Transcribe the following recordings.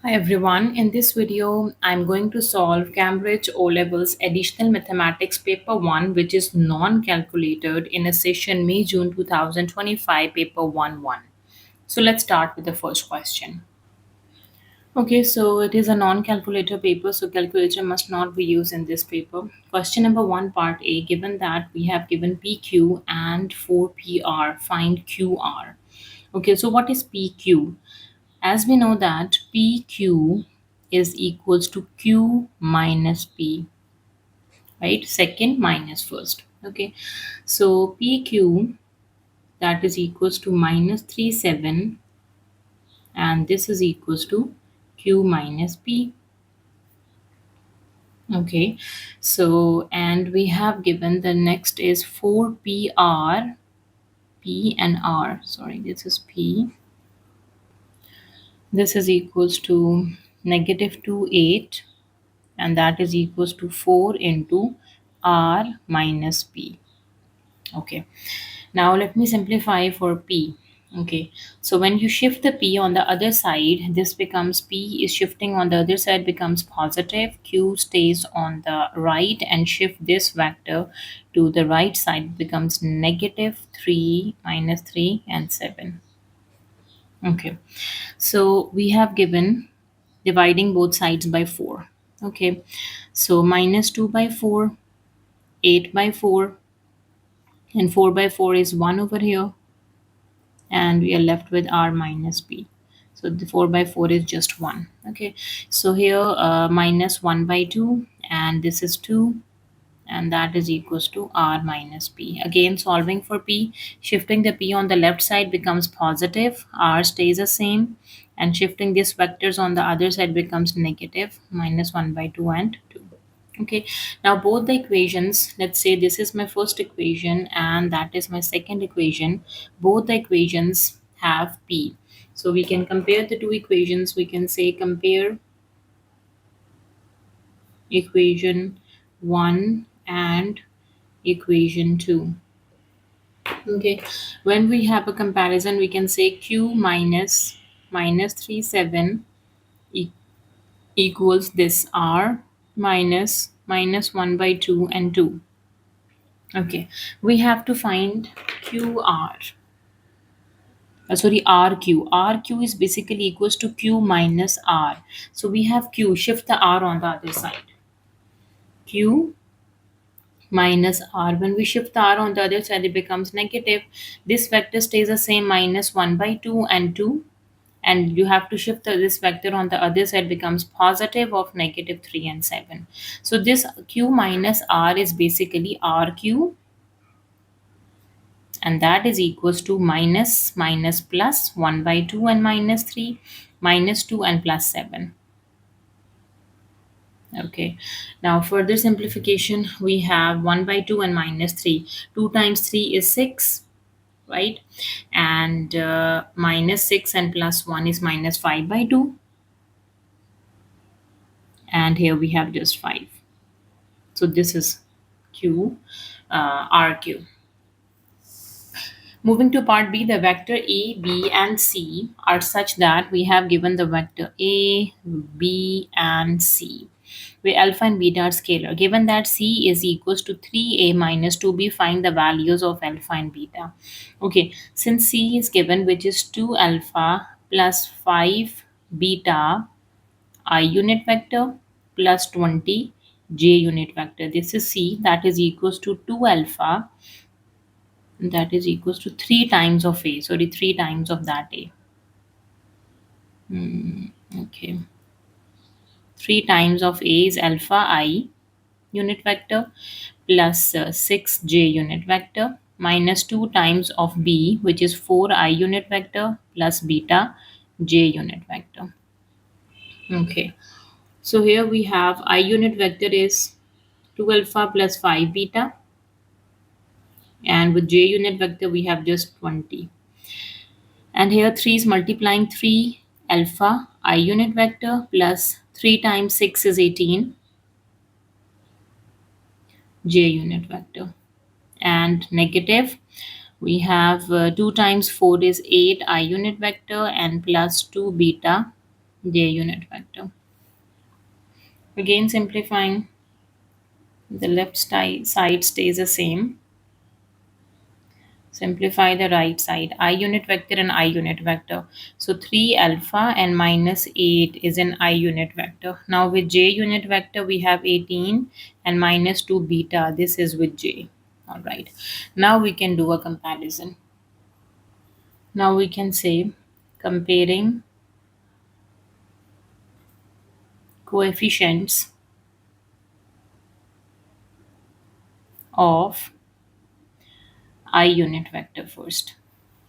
Hi everyone, in this video I'm going to solve Cambridge O-Levels Additional Mathematics Paper 1 which is non-calculated in a session May-June 2025 Paper 1-1. So let's start with the first question. Okay, so it is a non-calculator paper, so calculator must not be used in this paper. Question number 1 part A, given that we have given PQ and 4PR, find QR. Okay, so what is PQ? As we know that PQ is equals to Q minus P, right? Second minus first. Okay. So PQ that is equals to minus 37 and this is equals to Q minus P. Okay. So and we have given the next is 4PR, P and R. Sorry, this is P. This is equals to negative 28 and that is equals to 4 into r minus p. Okay, now let me simplify for p. Okay, so when you shift the p on the other side, this becomes p is shifting on the other side becomes positive, q stays on the right and shift this vector to the right side becomes negative 3 minus 3 and 7. Okay, so we have given dividing both sides by 4. Okay, so minus 2 by 4, 8 by 4, and 4 by 4 is 1 over here, and we are left with r minus b. So the 4 by 4 is just 1. Okay, so here minus 1 by 2, and this is 2, and that is equals to r minus p. Again, solving for p, shifting the p on the left side becomes positive, r stays the same, and shifting these vectors on the other side becomes negative, minus 1 by 2 and 2. Okay, now both the equations, let's say this is my first equation and that is my second equation, both the equations have p. So we can compare the two equations. We can say compare equation 1 and equation 2. Okay, when we have a comparison, we can say q minus minus 37 e- equals this r minus minus 1 by 2 and 2. Okay, we have to find QR. Sorry, RQ. RQ is basically equals to Q minus R. So we have Q, shift the R on the other side. Q minus R. When we shift the R on the other side, it becomes negative. This vector stays the same, minus 1 by 2 and 2. And you have to shift this vector on the other side becomes positive of negative 3 and 7. So this Q minus R is basically RQ, and that is equals to minus minus plus 1 by 2 and minus 3 minus 2 and plus 7. Okay, now further simplification, we have 1 by 2 and minus 3. 2 times 3 is 6, right? And minus 6 and plus 1 is minus 5 by 2, and here we have just 5. So this is q rq. Moving to part B, the vector A, B, and C are such that we have given the vector A, B, and C, where alpha and beta are scalar. Given that C is equals to 3A minus 2B, find the values of alpha and beta. Okay, since C is given, which is 2 alpha plus 5 beta, I unit vector plus 20 J unit vector. This is C, that is equals to 2 alpha, that is equals to 3 times of a, sorry, 3 times of that a. Okay, 3 times of a is alpha I unit vector plus 6j unit vector minus 2 times of b, which is 4i unit vector plus beta j unit vector. Okay, so here we have I unit vector is 2 alpha plus 5 beta, and with j unit vector we have just 20. And here 3 is multiplying 3 alpha I unit vector plus 3 times 6 is 18 j unit vector. And negative, we have 2 times 4 is 8 I unit vector and plus 2 beta j unit vector. Again simplifying, the left side stays the same. Simplify the right side, I unit vector and I unit vector. So 3 alpha and minus 8 is an I unit vector. Now with j unit vector, we have 18 and minus 2 beta. This is with j. All right. Now we can do a comparison. Now we can say comparing coefficients of I unit vector first.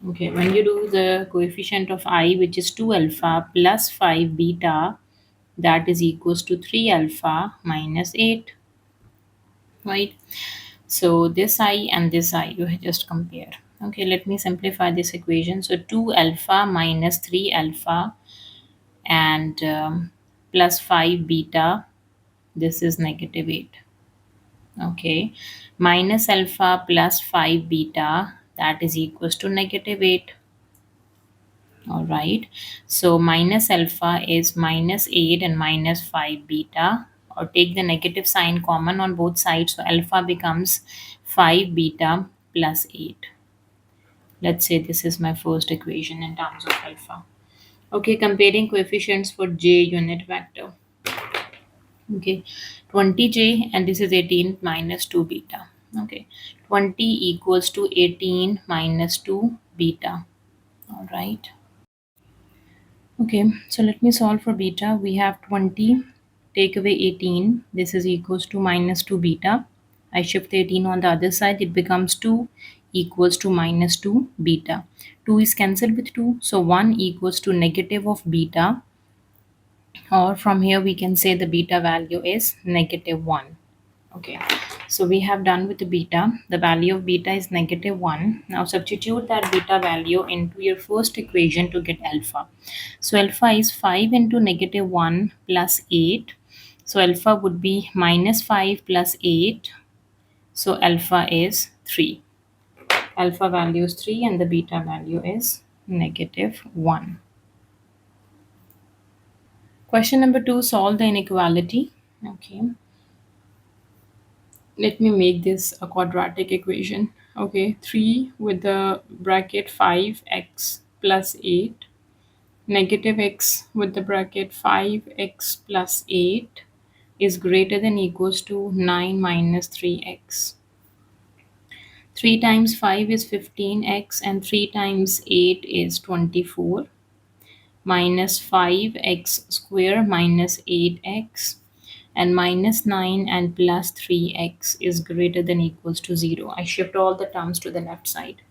Okay, when you do the coefficient of I, which is 2 alpha plus 5 beta, that is equals to 3 alpha minus 8, right? So this I and this I, you just compare. Okay, let me simplify this equation. So 2 alpha minus 3 alpha and plus 5 beta, this is negative 8. Okay, minus alpha plus 5 beta, that is equals to negative 8. All right, so minus alpha is minus 8 and minus 5 beta, or take the negative sign common on both sides, so alpha becomes 5 beta plus 8. Let's say this is my first equation in terms of alpha. Okay, comparing coefficients for j unit vector. Okay, 20j and this is 18 minus 2 beta. Okay, 20 equals to 18 minus 2 beta. All right. Okay, so let me solve for beta. We have 20, take away 18. This is equals to minus 2 beta. I shift the 18 on the other side. It becomes 2 equals to minus 2 beta. 2 is cancelled with 2. So 1 equals to negative of beta. Or from here we can say the beta value is negative 1. Okay, so we have done with the beta. The value of beta is negative 1. Now substitute that beta value into your first equation to get alpha. So alpha is 5 into negative 1 plus 8. So alpha would be minus 5 plus 8. So alpha is 3. Alpha value is 3 and the beta value is negative 1. Question number 2, solve the inequality. Okay, let me make this a quadratic equation. Okay, 3 with the bracket 5x plus 8, negative x with the bracket 5x plus 8 is greater than equals to 9 minus 3x. 3 times 5 is 15x and 3 times 8 is 24, minus 5x square minus 8x, and minus 9 and plus 3x is greater than equals to 0. I shift all the terms to the left side.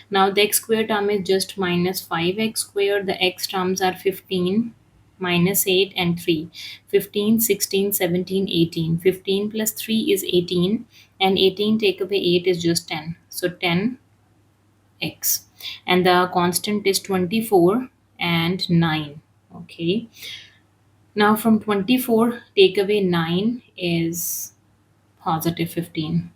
Now the x square term is just minus 5x square. The x terms are 15, minus 8 and 3. 15, 16, 17, 18. 15 plus 3 is 18 and 18 take away 8 is just 10. So 10x. And the constant is 24 and 9. Okay. Now from 24 take away 9 is positive 15.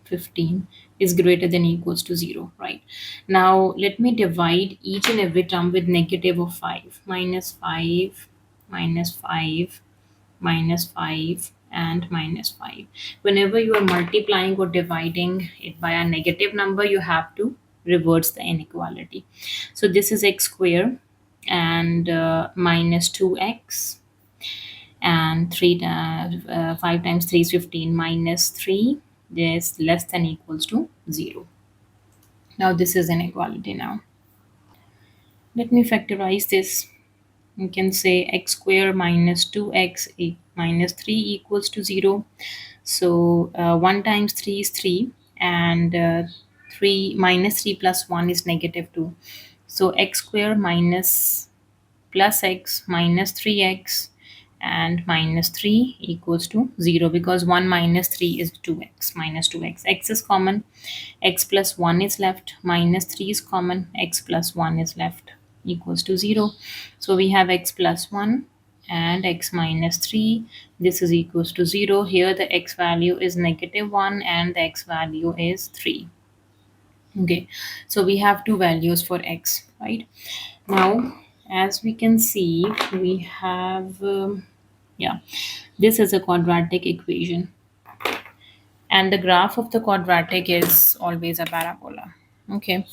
15 is greater than equals to 0, right? Now let me divide each and every term with negative of 5. Minus 5, minus 5, minus 5 and minus 5. Whenever you are multiplying or dividing it by a negative number, you have to reverse the inequality. So this is x square and minus 2x, and 5 times 3 is 15, minus 3 is less than equals to 0. Now this is inequality. Now let me factorize this. You can say x square minus 2x minus 3 equals to 0. So 1 times 3 is 3 and 3 minus 3 plus 1 is negative 2. So x square minus plus x minus 3x and minus 3 equals to 0, because 1 minus 3 is 2x minus 2x. X is common, x plus 1 is left, minus 3 is common, x plus 1 is left, equals to 0. So we have x plus 1 and x minus 3. This is equals to 0. Here the x value is negative 1 and the x value is 3. Okay, so we have two values for x, right? Now As we can see, we have, yeah, this is a quadratic equation, and the graph of the quadratic is always a parabola. Okay,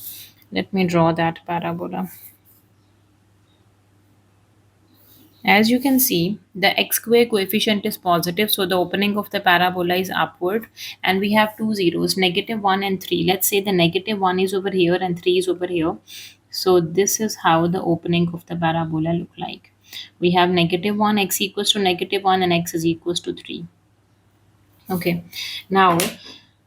let me draw that parabola. As you can see, the x square coefficient is positive, so the opening of the parabola is upward, and we have two zeros, -1 and 3. Let's say the -1 is over here and 3 is over here. So this is how the opening of the parabola look like. We have -1, x equals to -1, and x is equals to 3. Okay, now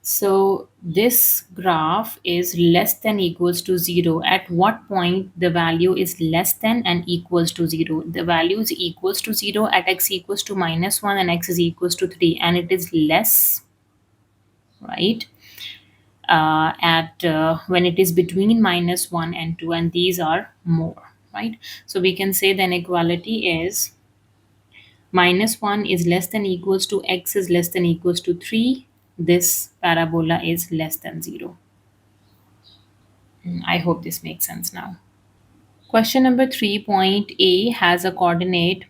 so this graph is less than equals to 0. At what point the value is less than and equals to 0? The value is equals to 0 at x equals to -1 and x is equals to 3, and it is less, right? At when it is between -1 and 2, and these are more, right? So we can say the inequality is -1 is less than equals to x is less than equals to 3. This parabola is less than 0. I hope this makes sense now. Question number 3. Point A has a coordinate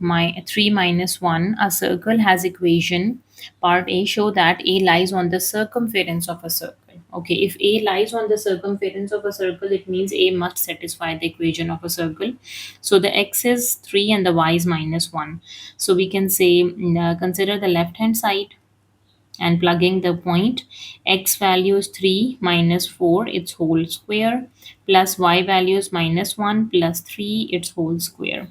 3 minus 1. A circle has equation. Part A show that A lies on the circumference of a circle. Okay, if A lies on the circumference of a circle, it means A must satisfy the equation of a circle. So the x is 3 and the y is -1. So we can say, consider the left hand side and plugging the point. X value is 3 minus 4 its whole square, plus y value is -1 plus 3 its whole square.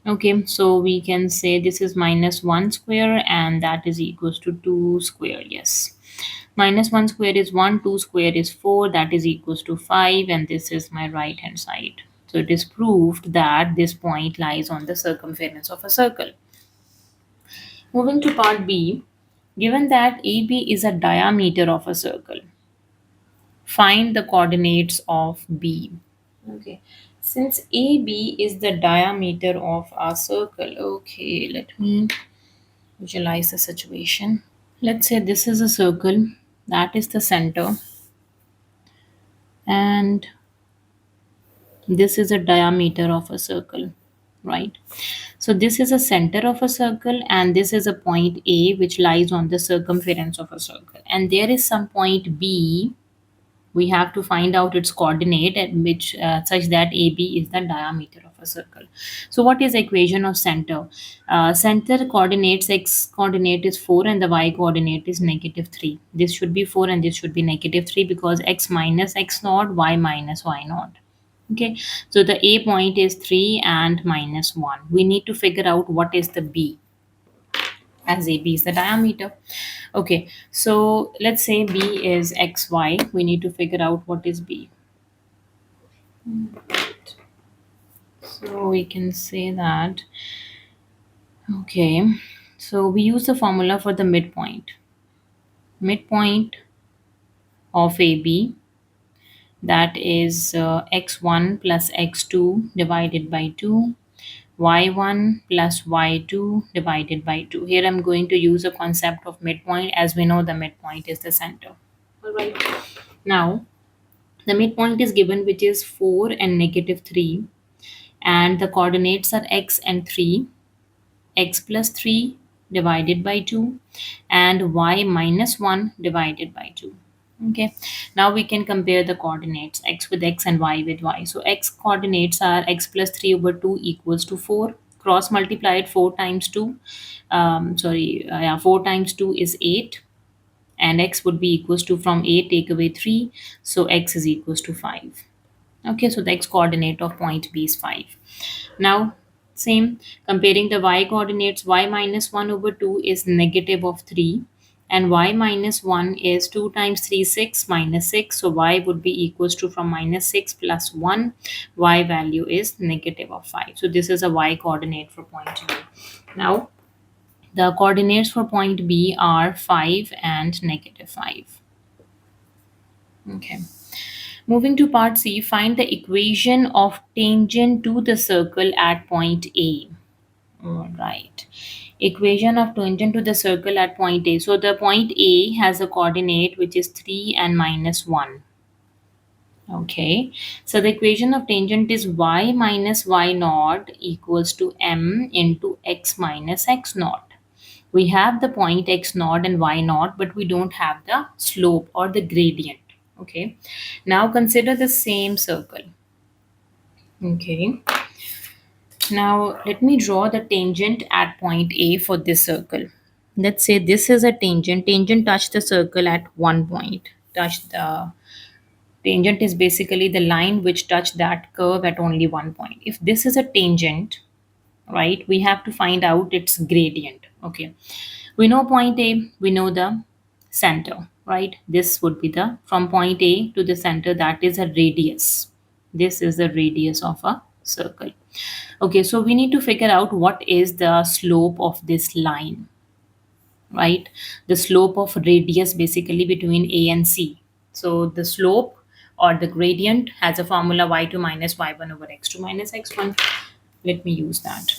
Okay, so we can say this is -1 square, and that is equals to 2 square. Yes, -1 square is 1, 2 square is 4, that is equals to 5, and this is my right hand side. So it is proved that this point lies on the circumference of a circle. Moving to part B, given that AB is a diameter of a circle, find the coordinates of B. Okay, since AB is the diameter of our circle, okay, let me visualize the situation. Let's say this is a circle, that is the center, and this is a diameter of a circle, right? So this is a center of a circle, and this is a point A which lies on the circumference of a circle, and there is some point B. We have to find out its coordinate at which such that AB is the diameter of a circle. So what is the equation of center? Center coordinates, x coordinate is 4 and the y coordinate is -3. This should be 4 and this should be -3, because x minus x naught, y minus y naught. Okay, so the A point is 3 and -1. We need to figure out what is the B, as AB is the diameter. Okay, so let's say B is xy. We need to figure out what is B. So we can say that, okay, so we use the formula for the midpoint. Midpoint of AB, that is x1 plus x2 divided by 2, y1 plus y2 divided by 2. Here I'm going to use a concept of midpoint, as we know the midpoint is the center. All right. Now, the midpoint is given, which is 4 and -3, and the coordinates are x and 3, x plus 3 divided by 2, and y minus 1 divided by 2. Okay, now we can compare the coordinates, x with x and y with y. So x coordinates are x plus 3 over 2 equals to 4. Cross multiplied 4 times 2, 4 times 2 is 8, and x would be equals to, from 8 take away 3, so x is equals to 5. Okay, so the x coordinate of point B is 5. Now, same, comparing the y coordinates, y minus 1 over 2 is negative of 3, and y minus 1 is 2 times 3, 6 minus 6. So y would be equals to, from -6 plus 1, y value is negative of 5. So this is a y coordinate for point B. Now, the coordinates for point B are 5 and -5. Okay. Moving to part C, find the equation of tangent to the circle at point A. All right. Equation of tangent to the circle at point A. So the point A has a coordinate which is 3 and -1. Okay, so the equation of tangent is y minus y naught equals to m into x minus x naught. We have the point x naught and y naught, but we don't have the slope or the gradient. Okay, now consider the same circle. Okay, now let me draw the tangent at point A for this circle. Let's say this is a tangent. Tangent touch the circle at one point. Touch the tangent is basically the line which touch that curve at only one point. If this is a tangent, right, we have to find out its gradient. Okay, we know point A, we know the center, right? This would be the from point A to the center, that is a radius. This is the radius of a circle. Okay, so we need to figure out what is the slope of this line, right? The slope of radius basically between A and C. So the slope or the gradient has a formula y2 minus y1 over x2 minus x1. Let me use that.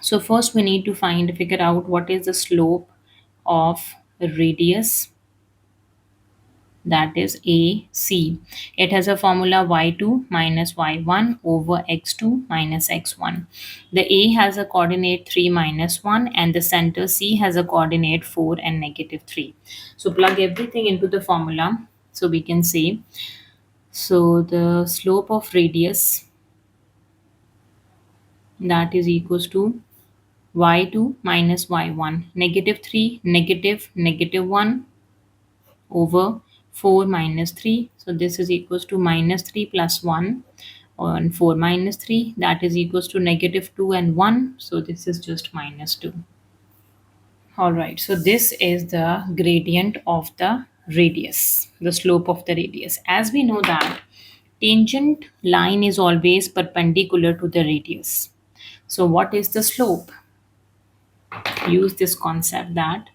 So first we need to figure out what is the slope of radius, that is AC. It has a formula y2 minus y1 over x2 minus x1. The A has a coordinate 3 minus 1 and the center C has a coordinate 4 and negative 3. So plug everything into the formula. So we can say, so the slope of radius, that is equals to y2 minus y1, negative 3, negative, negative 1 over 4 minus 3. So this is equals to minus 3 plus 1 and 4 minus 3, that is equals to negative 2 and 1. So this is just minus 2. All right, so this is the gradient of the radius, the slope of the radius. As we know that tangent line is always perpendicular to the radius. So what is the slope? Use this concept that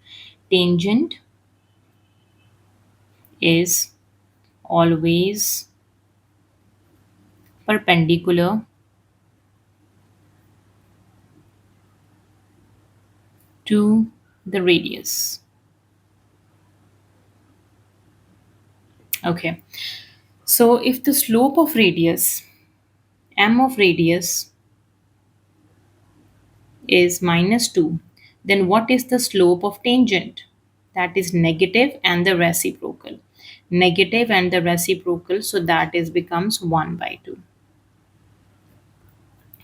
tangent is always perpendicular to the radius. Okay, so if the slope of radius, m of radius, is minus 2, then what is the slope of tangent? That is negative and the reciprocal. Negative and the reciprocal, so that is becomes 1 by 2.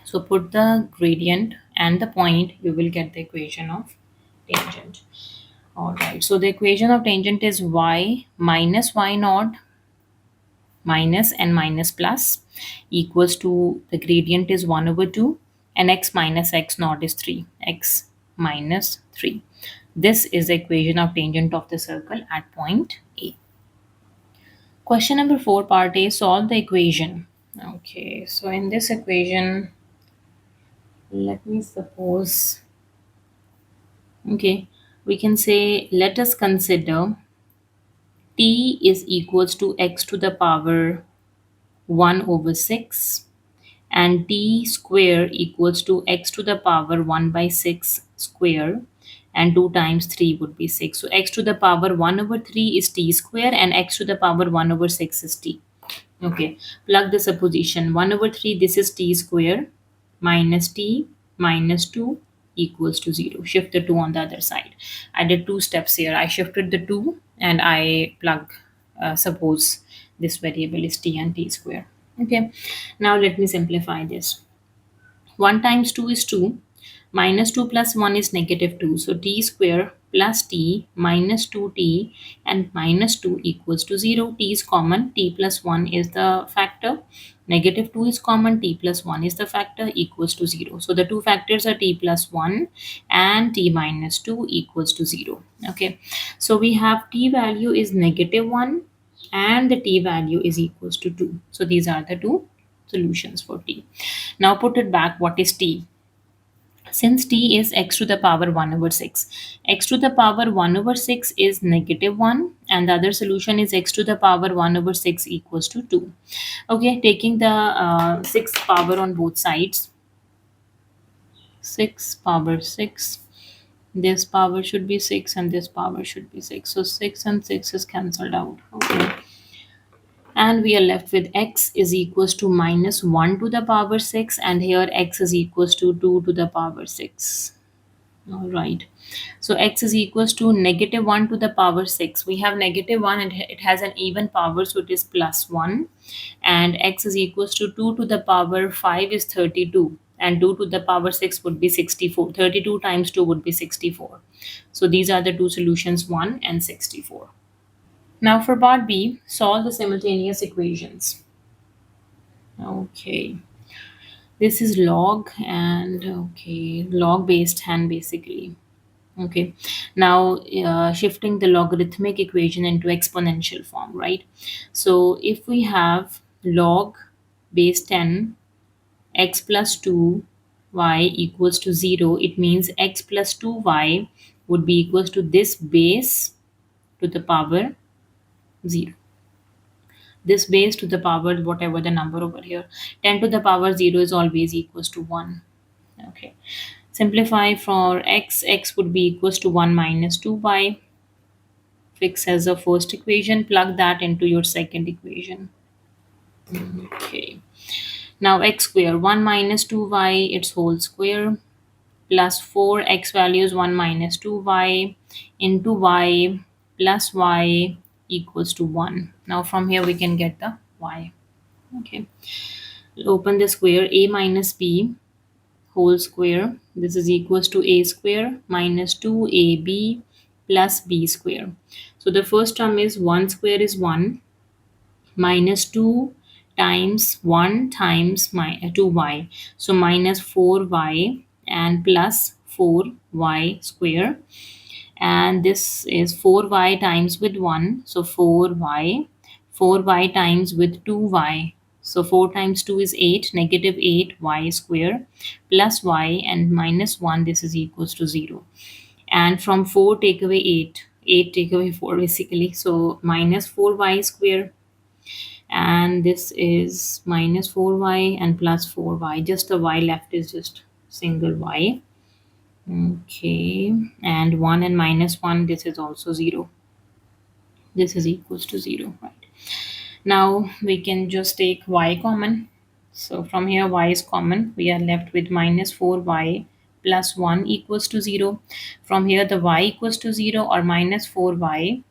So put the gradient and the point, you will get the equation of tangent. All right, so the equation of tangent is y minus y naught minus and minus plus equals to the gradient is 1 over 2 and x minus x naught is 3, x minus 3. This is the equation of tangent of the circle at point A. Question number 4, part A, solve the equation. Okay, so in this equation, let me suppose, okay, we can say let us consider t is equals to x to the power 1 over 6 and t square equals to x to the power 1 by 6 square, and 2 times 3 would be 6. So x to the power 1 over 3 is t square and x to the power 1 over 6 is t. Okay, plug the supposition 1 over 3, this is t square minus t minus 2 equals to 0. Shift the 2 on the other side. I did 2 steps here. I shifted the 2 and I plug, suppose this variable is t and t square. Okay, now let me simplify this. 1 times 2 is 2, minus 2 plus 1 is negative 2. So t square plus t minus 2t and minus 2 equals to 0. T is common, t plus 1 is the factor. Negative 2 is common, t plus 1 is the factor, equals to 0. So the two factors are t plus 1 and t minus 2 equals to 0. Okay, so we have t value is negative 1 and the t value is equals to 2. So these are the two solutions for t. Now put it back, what is t? Since t is x to the power 1 over 6, x to the power 1 over 6 is negative 1 and the other solution is x to the power 1 over 6 equals to 2. Okay, taking the 6 power on both sides, 6 power 6, this power should be 6 and this power should be 6. So 6 and 6 is cancelled out. Okay, And we are left with x is equals to minus 1 to the power 6, and here x is equals to 2 to the power 6. All right. So x is equals to negative 1 to the power 6. We have negative 1 and it has an even power, so it is plus 1. And x is equals to 2 to the power 5 is 32. And 2 to the power 6 would be 64. 32 times 2 would be 64. So these are the two solutions, 1 and 64. Now for part B, solve the simultaneous equations. Okay. This is log and okay, log based hand basically. Okay, now shifting the logarithmic equation into exponential form, right? So if we have log base 10 x plus 2 y equals to 0, it means x plus 2y would be equals to this base to the power 0. This base to the power whatever the number over here. 10 to the power 0 is always equals to 1. Okay. Simplify for x, x would be equals to 1 minus 2y. Fix as a first equation, plug that into your second equation. Okay. Now x square, 1 minus 2y, its whole square, plus 4x value is 1 minus 2y into y plus y equals to 1. Now from here we can get the y. Okay. Open the square, a minus b whole square. This is equals to a square minus 2ab plus b square. So the first term is 1 square is 1 minus 2 times 1 times 2y. So minus 4y and plus 4y square. And this is 4y times with 1. So 4y. 4y times with 2y. So 4 times 2 is 8, negative 8y square plus y and minus 1. This is equals to 0. And from 4 take away 8. 8 take away 4 basically. So minus 4y square, and this is minus 4y and plus 4y. Just the y left is just single y. Okay, and 1 and minus 1, this is also 0. This is equals to 0, right? Now we can just take y common. So from here y is common. We are left with minus 4y plus 1 equals to 0. From here the y equals to 0 or minus 4y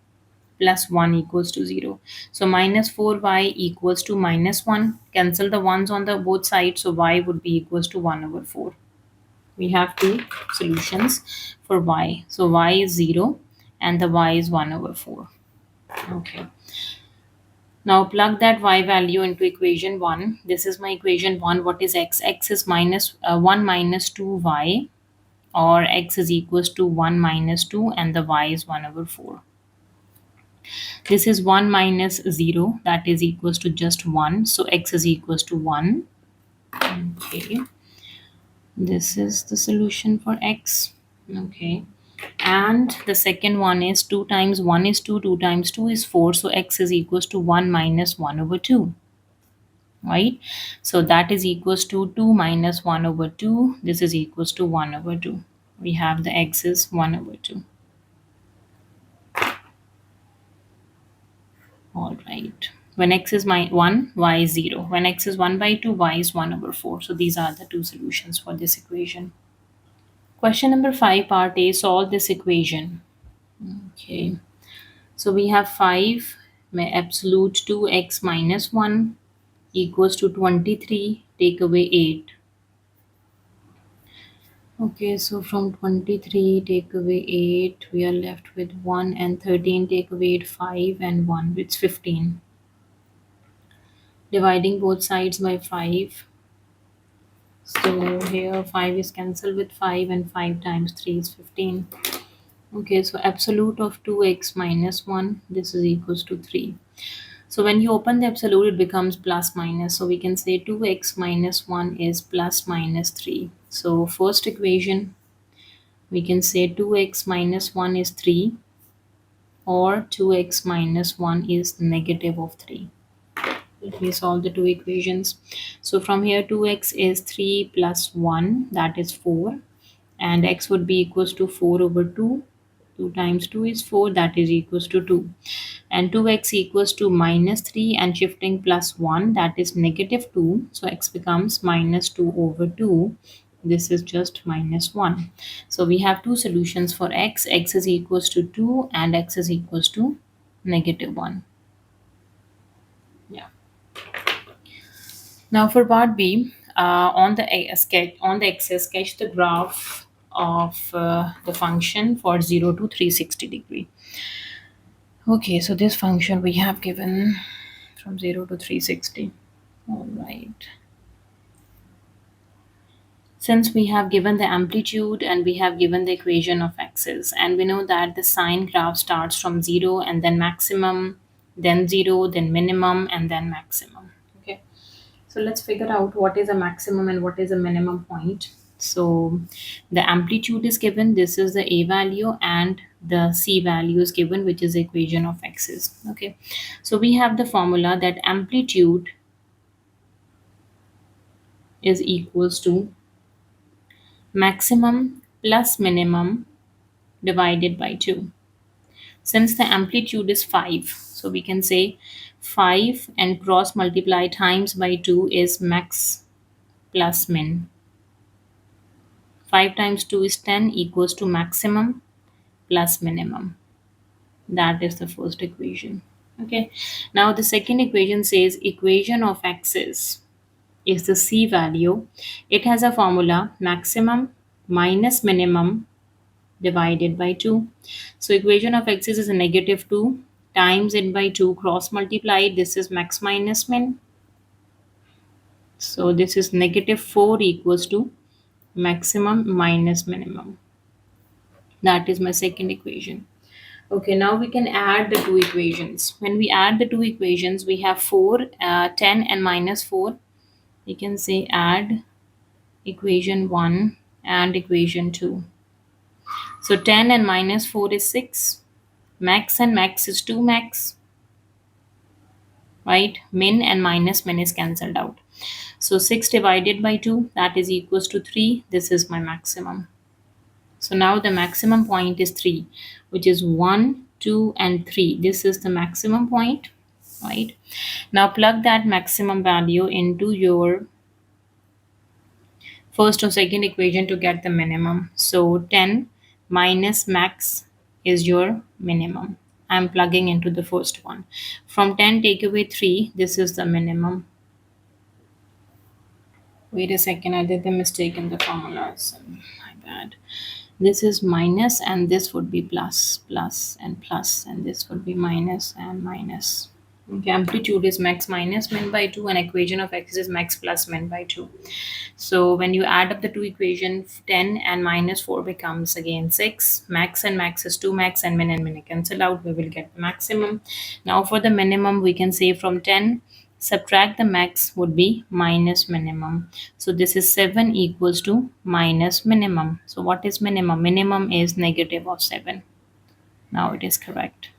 plus 1 equals to 0. So minus 4y equals to minus 1. Cancel the ones on the both sides. So y would be equals to 1 over 4. We have two solutions for y. So y is 0 and the y is 1 over 4. Okay. Now plug that y value into equation 1. This is my equation 1. What is x? X is minus 1 minus 2y, or x is equals to 1 minus 2 and the y is 1 over 4. This is 1 minus 0, that is equals to just 1. So x is equals to 1. Okay. This is the solution for x. Okay. And the second one is 2 times 1 is 2, 2 times 2 is 4. So x is equals to 1 minus 1 over 2. Right? So that is equals to 2 minus 1 over 2. This is equals to 1 over 2. We have the x is 1 over 2. All right. When x is 1, y is 0. When x is 1 by 2, y is 1 over 4. So these are the two solutions for this equation. Question number 5, part A, solve this equation. Okay. So we have 5 absolute 2x minus 1 equals to 23. Take away 8. Okay, so from 23 take away 8, we are left with 1, and 13 take away 8, 5 and 1, it's 15. Dividing both sides by 5. So here 5 is cancelled with 5 and 5 times 3 is 15. Okay, so absolute of 2x minus 1, this is equals to 3. So when you open the absolute, it becomes plus minus. So we can say 2x minus 1 is plus minus 3. So first equation, we can say 2x minus 1 is 3, or 2x minus 1 is negative of 3. Let me solve the two equations. So from here 2x is 3 plus 1, that is 4, and x would be equals to 4 over 2. 2 times 2 is 4, that is equals to 2. and 2x equals to minus 3 and shifting plus 1, that is negative 2. So x becomes minus 2 over 2. This is just minus 1. So we have two solutions for x. X is equals to 2 and x is equals to negative 1. Yeah. Now for part B, on the Excel, sketch the graph of the function for 0 to 360 degree. Okay, so this function we have given from 0 to 360. All right. Since we have given the amplitude and we have given the equation of x's, and we know that the sine graph starts from 0 and then maximum, then 0, then minimum, and then maximum. Okay. So let's figure out what is a maximum and what is a minimum point. So the amplitude is given, this is the a value, and the c value is given, which is the equation of x's. Okay. So we have the formula that amplitude is equals to maximum plus minimum divided by 2. Since the amplitude is 5, so we can say 5 and cross multiply times by 2 is max plus min. 5 times 2 is 10 equals to maximum plus minimum. That is the first equation. Okay. Now the second equation says equation of x's is the c value. It has a formula maximum minus minimum divided by 2. So equation of x is a negative 2 times it by 2 cross multiply. This is max minus min. So this is negative 4 equals to maximum minus minimum. That is my second equation. Okay, now we can add the two equations. When we add the two equations, we have 10 and minus 4. We can say add equation 1 and equation 2. So 10 and minus 4 is 6. Max and max is 2 max, right? Min and minus min is cancelled out. So 6 divided by 2, that is equals to 3. This is my maximum. So now the maximum point is 3, which is 1, 2, and 3. This is the maximum point, right? Now plug that maximum value into your first or second equation to get the minimum. So 10 minus max is your minimum. I'm plugging into the first one. From 10 take away 3, this is the minimum. Wait a second, I did the mistake in the formulas. My bad. This is minus and this would be plus, and this would be minus and minus. Okay, amplitude is max minus min by 2 and equation of x is max plus min by 2. So when you add up the two equations, 10 and minus 4 becomes again 6. Max and max is 2 max and min cancel out. We will get the maximum. Now for the minimum, we can say from 10, subtract the max would be minus minimum. So this is 7 equals to minus minimum. So what is minimum? Minimum is negative of 7. Now it is correct.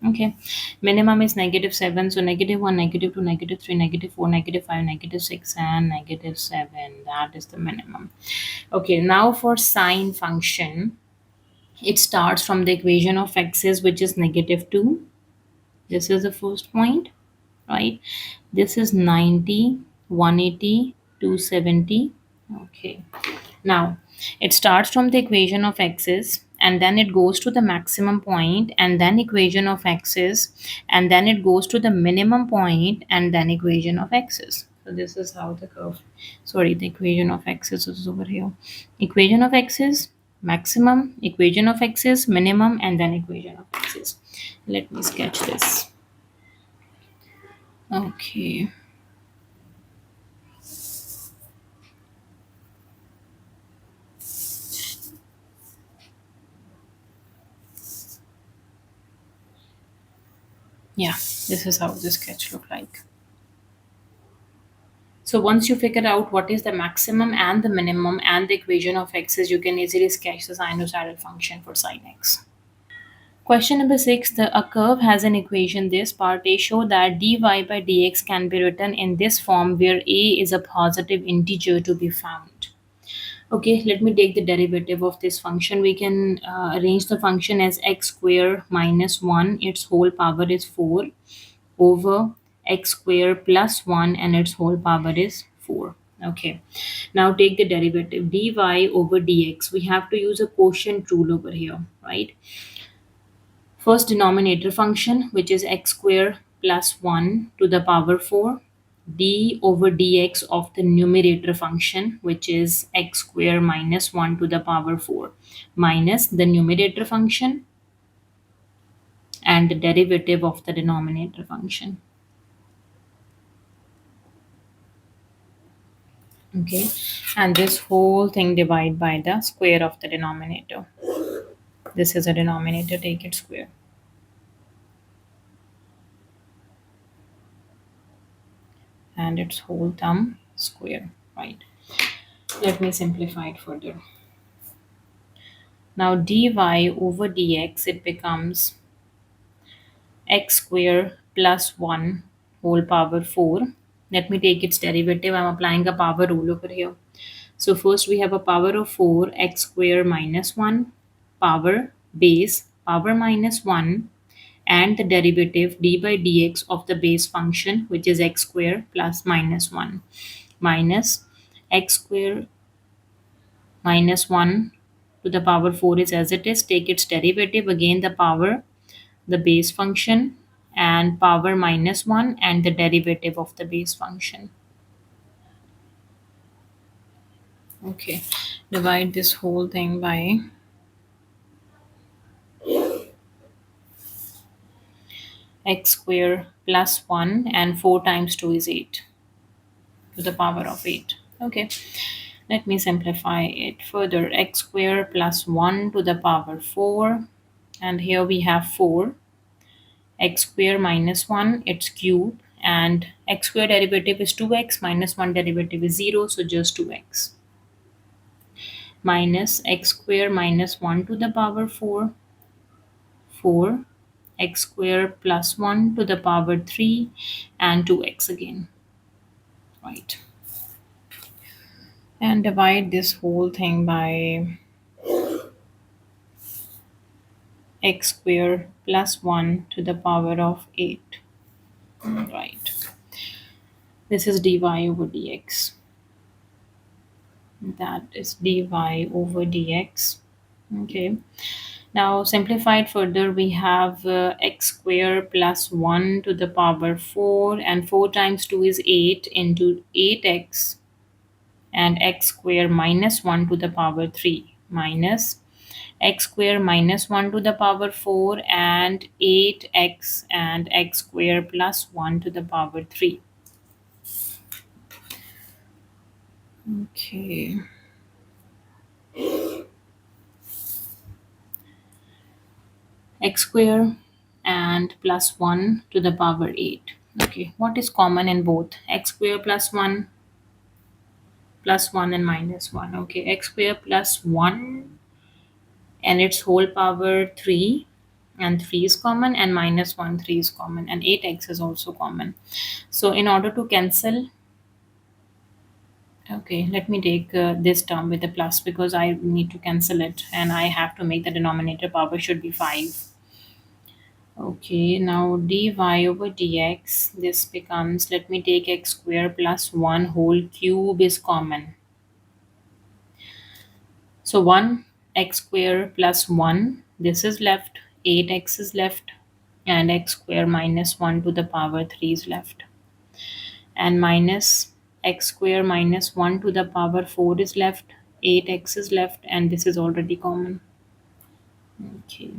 Okay, minimum is negative 7. So negative 1, negative 2, negative 3, negative 4, negative 5, negative 6, and negative 7. That is the minimum. Okay, now for sine function, it starts from the equation of x's, which is negative 2. This is the first point, right? This is 90, 180, 270. Okay. Now, it starts from the equation of x's and then it goes to the maximum point and then equation of x's and then it goes to the minimum point and then equation of x's. So this is how the curve, sorry, the equation of x's is over here. Equation of x's, maximum, equation of x's, minimum, and then equation of x's. Let me sketch this. Okay. Yeah, this is how the sketch look like. So once you figure out what is the maximum and the minimum and the equation of x's, you can easily sketch the sinusoidal function for sin x. Question number 6. A curve has an equation. This part A show that dy by dx can be written in this form where a is a positive integer to be found. Okay, let me take the derivative of this function. We can arrange the function as x square minus 1, its whole power is 4, over x square plus 1 and its whole power is 4. Okay, now take the derivative dy over dx. We have to use a quotient rule over here, right? First denominator function, which is x square plus 1 to the power 4, d over dx of the numerator function, which is x square minus 1 to the power 4, minus the numerator function and the derivative of the denominator function. Okay, and this whole thing divide by the square of the denominator. This is a denominator, take it square. And its whole term square, right? Let me simplify it further. Now dy over dx, it becomes x square plus 1 whole power 4. Let me take its derivative. I'm applying a power rule over here. So first we have a power of 4 x square minus 1 power base power minus 1 and the derivative d by dx of the base function, which is x square plus minus 1, minus x square minus 1 to the power 4 is as it is. Take its derivative, again the power, the base function, and power minus 1 and the derivative of the base function. Okay, divide this whole thing by x square plus 1, and 4 times 2 is 8 to the power of 8. Okay, let me simplify it further. X square plus 1 to the power 4, and here we have 4. X square minus 1, its cube, and x square derivative is 2x, minus 1 derivative is 0, so just 2x, minus x square minus 1 to the power 4, 4, x square plus 1 to the power 3, and 2x again, right? And divide this whole thing by x square plus 1 to the power of 8, right? This is dy over dx. That is dy over dx. Okay, now simplified further, we have x square plus 1 to the power 4, and 4 times 2 is 8 into 8x, and x square minus 1 to the power 3, minus x square minus 1 to the power 4 and 8x, and x square plus 1 to the power 3. Okay, x square and plus 1 to the power 8. Okay, what is common in both? X square plus 1 and minus 1. Okay, x square plus 1 and its whole power 3, and 3 is common, and minus 1, 3 is common, and 8x is also common. So in order to cancel, okay, let me take this term with the plus because I need to cancel it and I have to make the denominator power should be 5. Okay, now dy over dx, this becomes, let me take x square plus 1 whole cube is common. So 1 x square plus 1, this is left, 8x is left, and x square minus 1 to the power 3 is left. And minus x square minus 1 to the power 4 is left, 8x is left, and this is already common. Okay,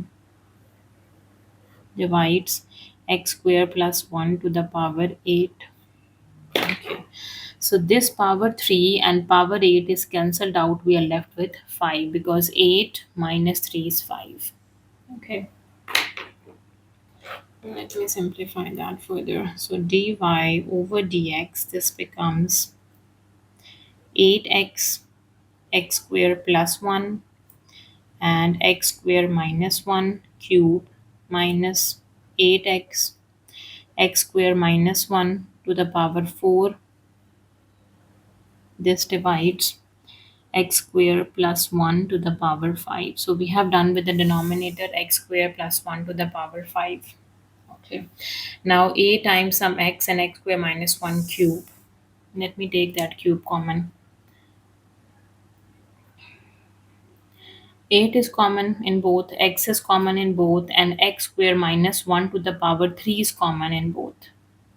divides x square plus 1 to the power 8. Okay, so this power 3 and power 8 is cancelled out. We are left with 5 because 8 minus 3 is 5. Okay, let me simplify that further. So dy over dx, this becomes 8x, x square plus 1, and x square minus 1 cube, minus 8x, x square minus 1 to the power 4. This divides x square plus 1 to the power 5. So we have done with the denominator x square plus 1 to the power 5. Okay. Now a times some x and x square minus 1 cube. Let me take that cube common. 8 is common in both, x is common in both, and x square minus 1 to the power 3 is common in both.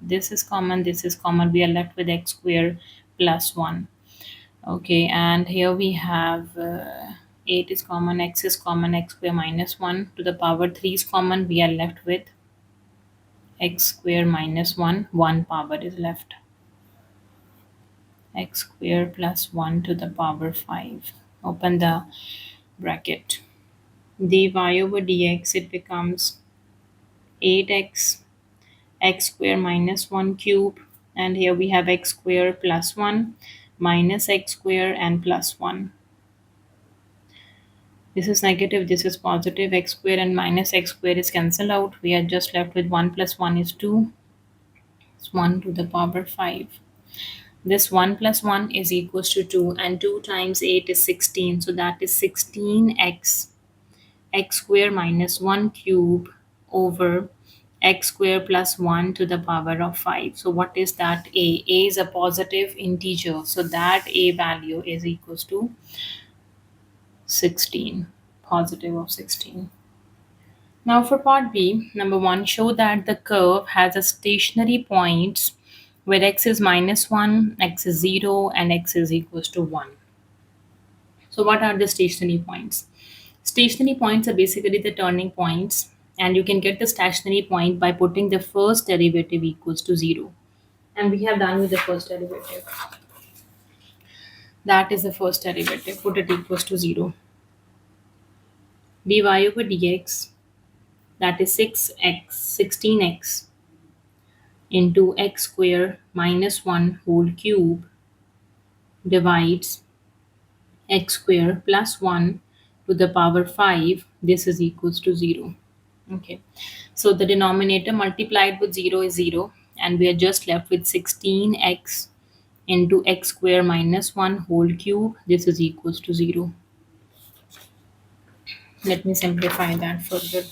This is common, this is common. We are left with x square plus 1. Okay, and here we have 8 is common, x is common, x square minus 1 to the power 3 is common. We are left with x square minus 1, 1 power is left. X square plus 1 to the power 5. Open the bracket. dy over dx, it becomes 8x, x square minus 1 cube, and here we have x square plus 1 minus x square and plus 1. This is negative, this is positive. X square and minus x square is cancelled out. We are just left with 1 plus 1 is 2. It's 1 to the power 5. This 1 plus 1 is equals to 2, and 2 times 8 is 16. So that is 16x, x square minus 1 cube over x square plus 1 to the power of 5. So what is that a? A is a positive integer. So that a value is equals to 16, positive of 16. Now for part B, number 1, show that the curve has a stationary points where x is minus 1, x is 0, and x is equals to 1. So what are the stationary points? Stationary points are basically the turning points, and you can get the stationary point by putting the first derivative equals to 0. And we have done with the first derivative. That is the first derivative. Put it equals to 0. dy over dx, that is 16x into x square minus 1 whole cube divides x square plus 1 to the power 5. This is equals to 0. Okay, so the denominator multiplied with 0 is 0, and we are just left with 16x into x square minus 1 whole cube. This is equals to 0. Let me simplify that further.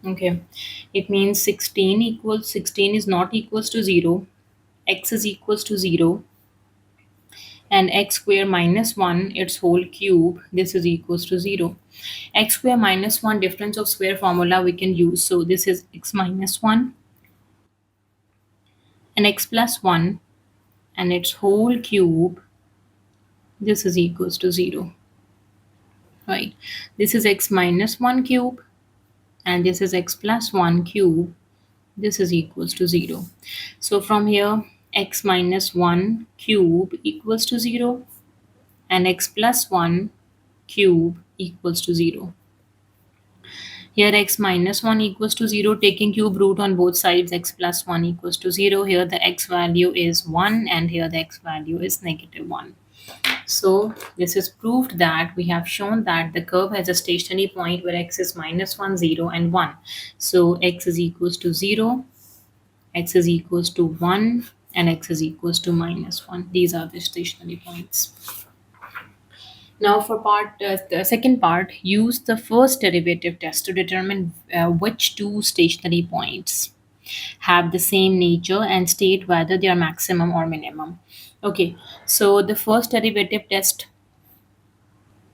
Okay, it means 16 is not equals to 0, x is equals to 0, and x square minus 1 its whole cube, this is equals to 0. X square minus 1 difference of square formula we can use. So this is x minus 1 and x plus 1 and its whole cube, this is equals to 0. Right, this is x minus 1 cube and this is x plus 1 cube, this is equals to 0. So from here x minus 1 cube equals to 0 and x plus 1 cube equals to 0. Here x minus 1 equals to 0, taking cube root on both sides, x plus 1 equals to 0. Here the x value is 1 and here the x value is negative 1. So this is proved that we have shown that the curve has a stationary point where x is minus 1, 0 and 1. So x is equals to 0, x is equals to 1 and x is equals to minus 1. These are the stationary points. Now for the second part, use the first derivative test to determine which two stationary points have the same nature and state whether they are maximum or minimum. Okay, so the first derivative test.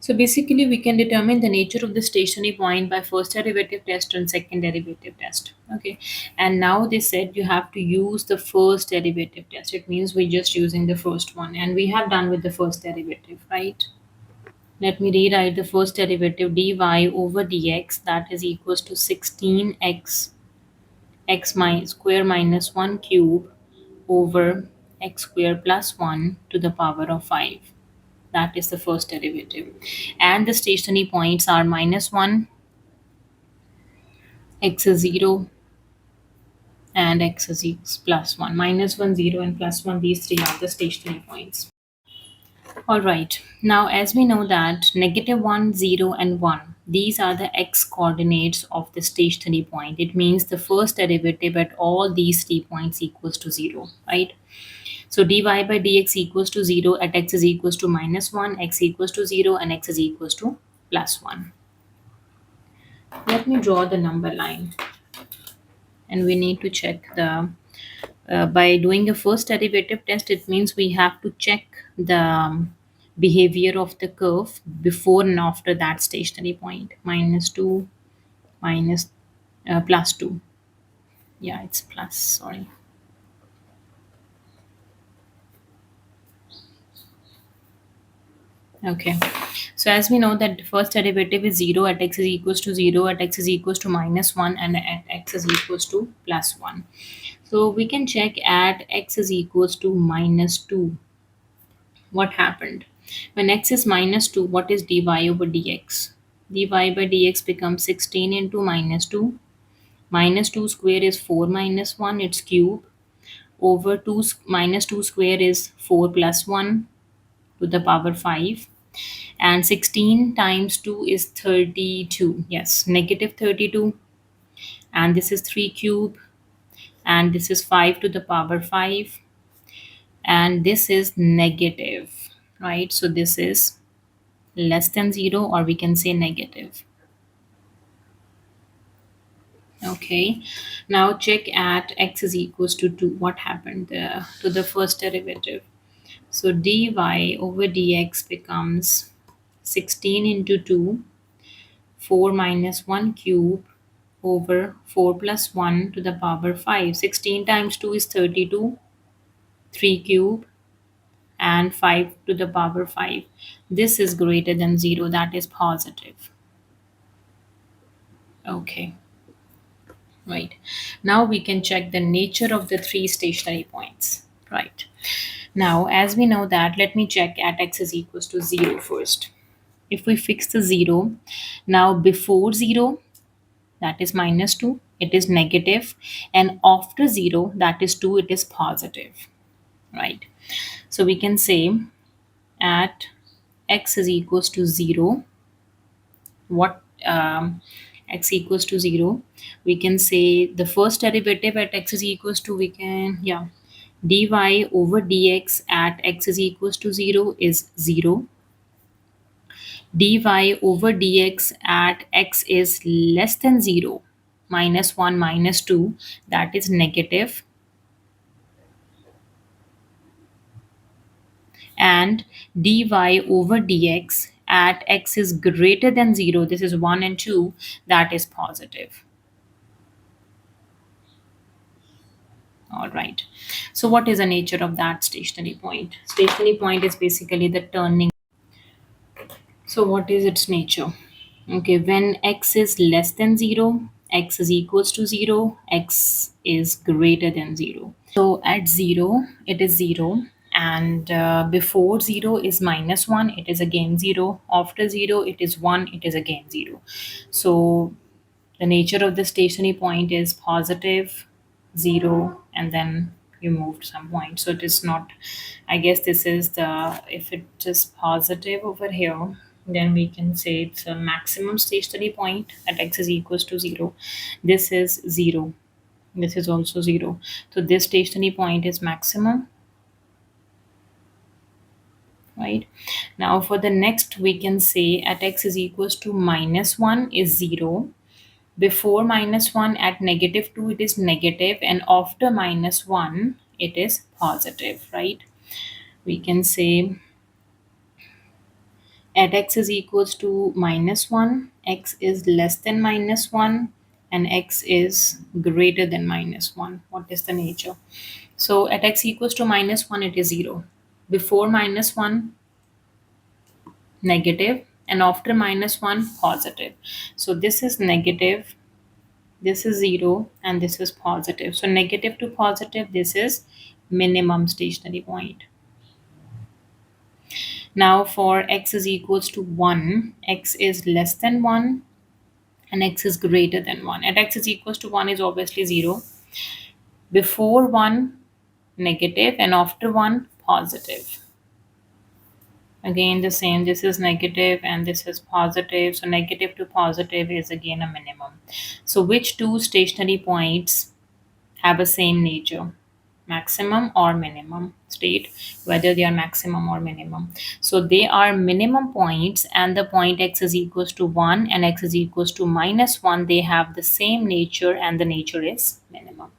So basically we can determine the nature of the stationary point by first derivative test and second derivative test. Okay, and now they said you have to use the first derivative test. It means we're just using the first one, and we have done with the first derivative, right? Let me rewrite the first derivative. Dy over dx, that is equals to 16x square minus 1 cube over x square plus 1 to the power of 5. That is the first derivative. And the stationary points are minus 1, x is 0, and x is plus 1. Minus 1, 0, and plus 1, these three are the stationary points. All right, now as we know that negative 1, 0, and 1, these are the x coordinates of the stationary point. It means the first derivative at all these 3 points equals to 0, right? So dy by dx equals to 0 at x is equals to minus 1, x equals to 0, and x is equals to plus 1. Let me draw the number line, and we need to check the by doing a first derivative test. It means we have to check the behavior of the curve before and after that stationary point. Minus 2 minus plus 2. Yeah, it's plus, sorry. Okay, so as we know that the first derivative is 0 at x is equals to 0, at x is equals to minus 1, and at x is equals to plus 1. So we can check at x is equals to minus 2. What happened? When x is minus 2, what is dy over dx? Dy by dx becomes 16 into minus 2. Minus 2 square is 4 minus 1, its cube. Over 2 minus 2 square is 4 plus 1 to the power 5. And 16 times 2 is 32. Yes, negative 32. And this is 3 cube. And this is 5 to the power 5. And this is negative, right? So this is less than 0, or we can say negative. Okay, now check at x is equals to 2. What happened to the first derivative? So dy over dx becomes 16 into 2, 4 minus 1 cube over 4 plus 1 to the power 5. 16 times 2 is 32, 3 cube, and 5 to the power 5. This is greater than 0, that is positive. Okay, right. Now we can check the nature of the three stationary points. Right. Now, as we know that, let me check at x is equals to 0 first. If we fix the 0, now before 0, that is minus 2, it is negative, and after 0, that is 2, it is positive, right? So we can say at x is equals to 0, what x equals to 0, we can say the first derivative at x is equals to, we can, yeah, dy over dx at x is equals to 0 is 0. Dy over dx at x is less than 0, minus 1 minus 2, that is negative. And dy over dx at x is greater than 0, this is 1 and 2, that is positive. All right. So what is the nature of that stationary point? Stationary point is basically the turning. So what is its nature? Okay, when x is less than 0, x is equals to 0, x is greater than 0. So at 0, it is 0. And before 0 is minus 1, it is again 0. After 0, it is 1, it is again 0. So the nature of the stationary point is positive, 0, and then you moved some point. So it is not, I guess this is the, if it is positive over here, then we can say it's a maximum stationary point at x is equals to 0. This is 0. This is also 0. So this stationary point is maximum, right? Now for the next, we can say at x is equals to minus 1 is 0. Before minus 1 at negative 2, it is negative, and after minus 1, it is positive, right? We can say at x is equals to minus 1, x is less than minus 1, and x is greater than minus 1. What is the nature? So at x equals to minus 1, it is 0. Before minus 1, negative, and after minus 1, positive. So this is negative, this is 0, and this is positive. So negative to positive, this is minimum stationary point. Now for x is equals to 1, x is less than 1, and x is greater than 1. At x is equals to 1 is obviously 0. Before 1, negative, and after 1, positive. Again the same, this is negative and this is positive. So negative to positive is again a minimum. So which two stationary points have a same nature? maximum or minimum. State whether they are maximum or minimum. So they are minimum points, and the point x is equals to 1 and x is equals to -1. They have the same nature and the nature is minimum.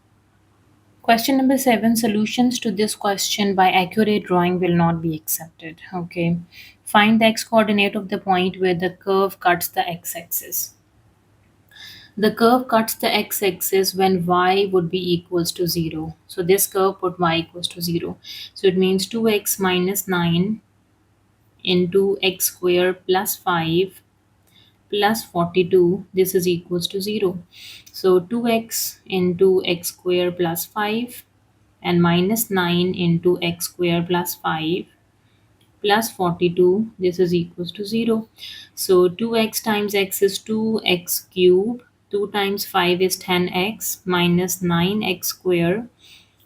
Question number 7, solutions to this question by accurate drawing will not be accepted. Okay. Find the x coordinate of the point where the curve cuts the x axis. The curve cuts the x axis when y would be equals to 0. So this curve put y equals to 0. So it means 2x minus 9 into x square plus 5 plus 42. This is equals to 0. So 2x into x square plus 5 and minus 9 into x square plus 5 plus 42, this is equals to 0. So 2x times x is 2x cube, 2 times 5 is 10x minus 9x square,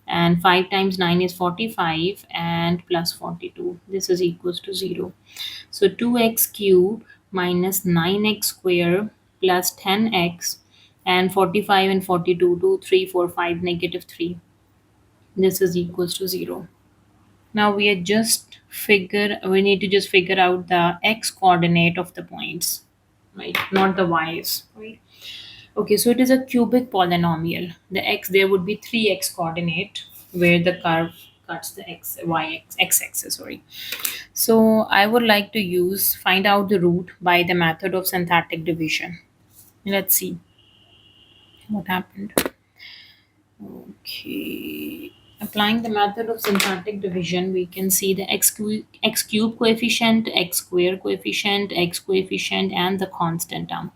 and 5 times 9 is 45 and plus 42, this is equals to 0. So 2x cube minus 9x square plus 10x and 45 and 42, 2, 3, 4, 5, negative 3, this is equals to 0. Now we need to just figure out the x coordinate of the points, right? Not the y's, right? Okay, so it is a cubic polynomial. The x, there would be three x coordinate where the curve cuts the x axis, sorry. So I would like to find out the root by the method of synthetic division. Let's see what happened. Okay. Applying the method of syntactic division, we can see the x cube coefficient, x square coefficient, x coefficient, and the constant term.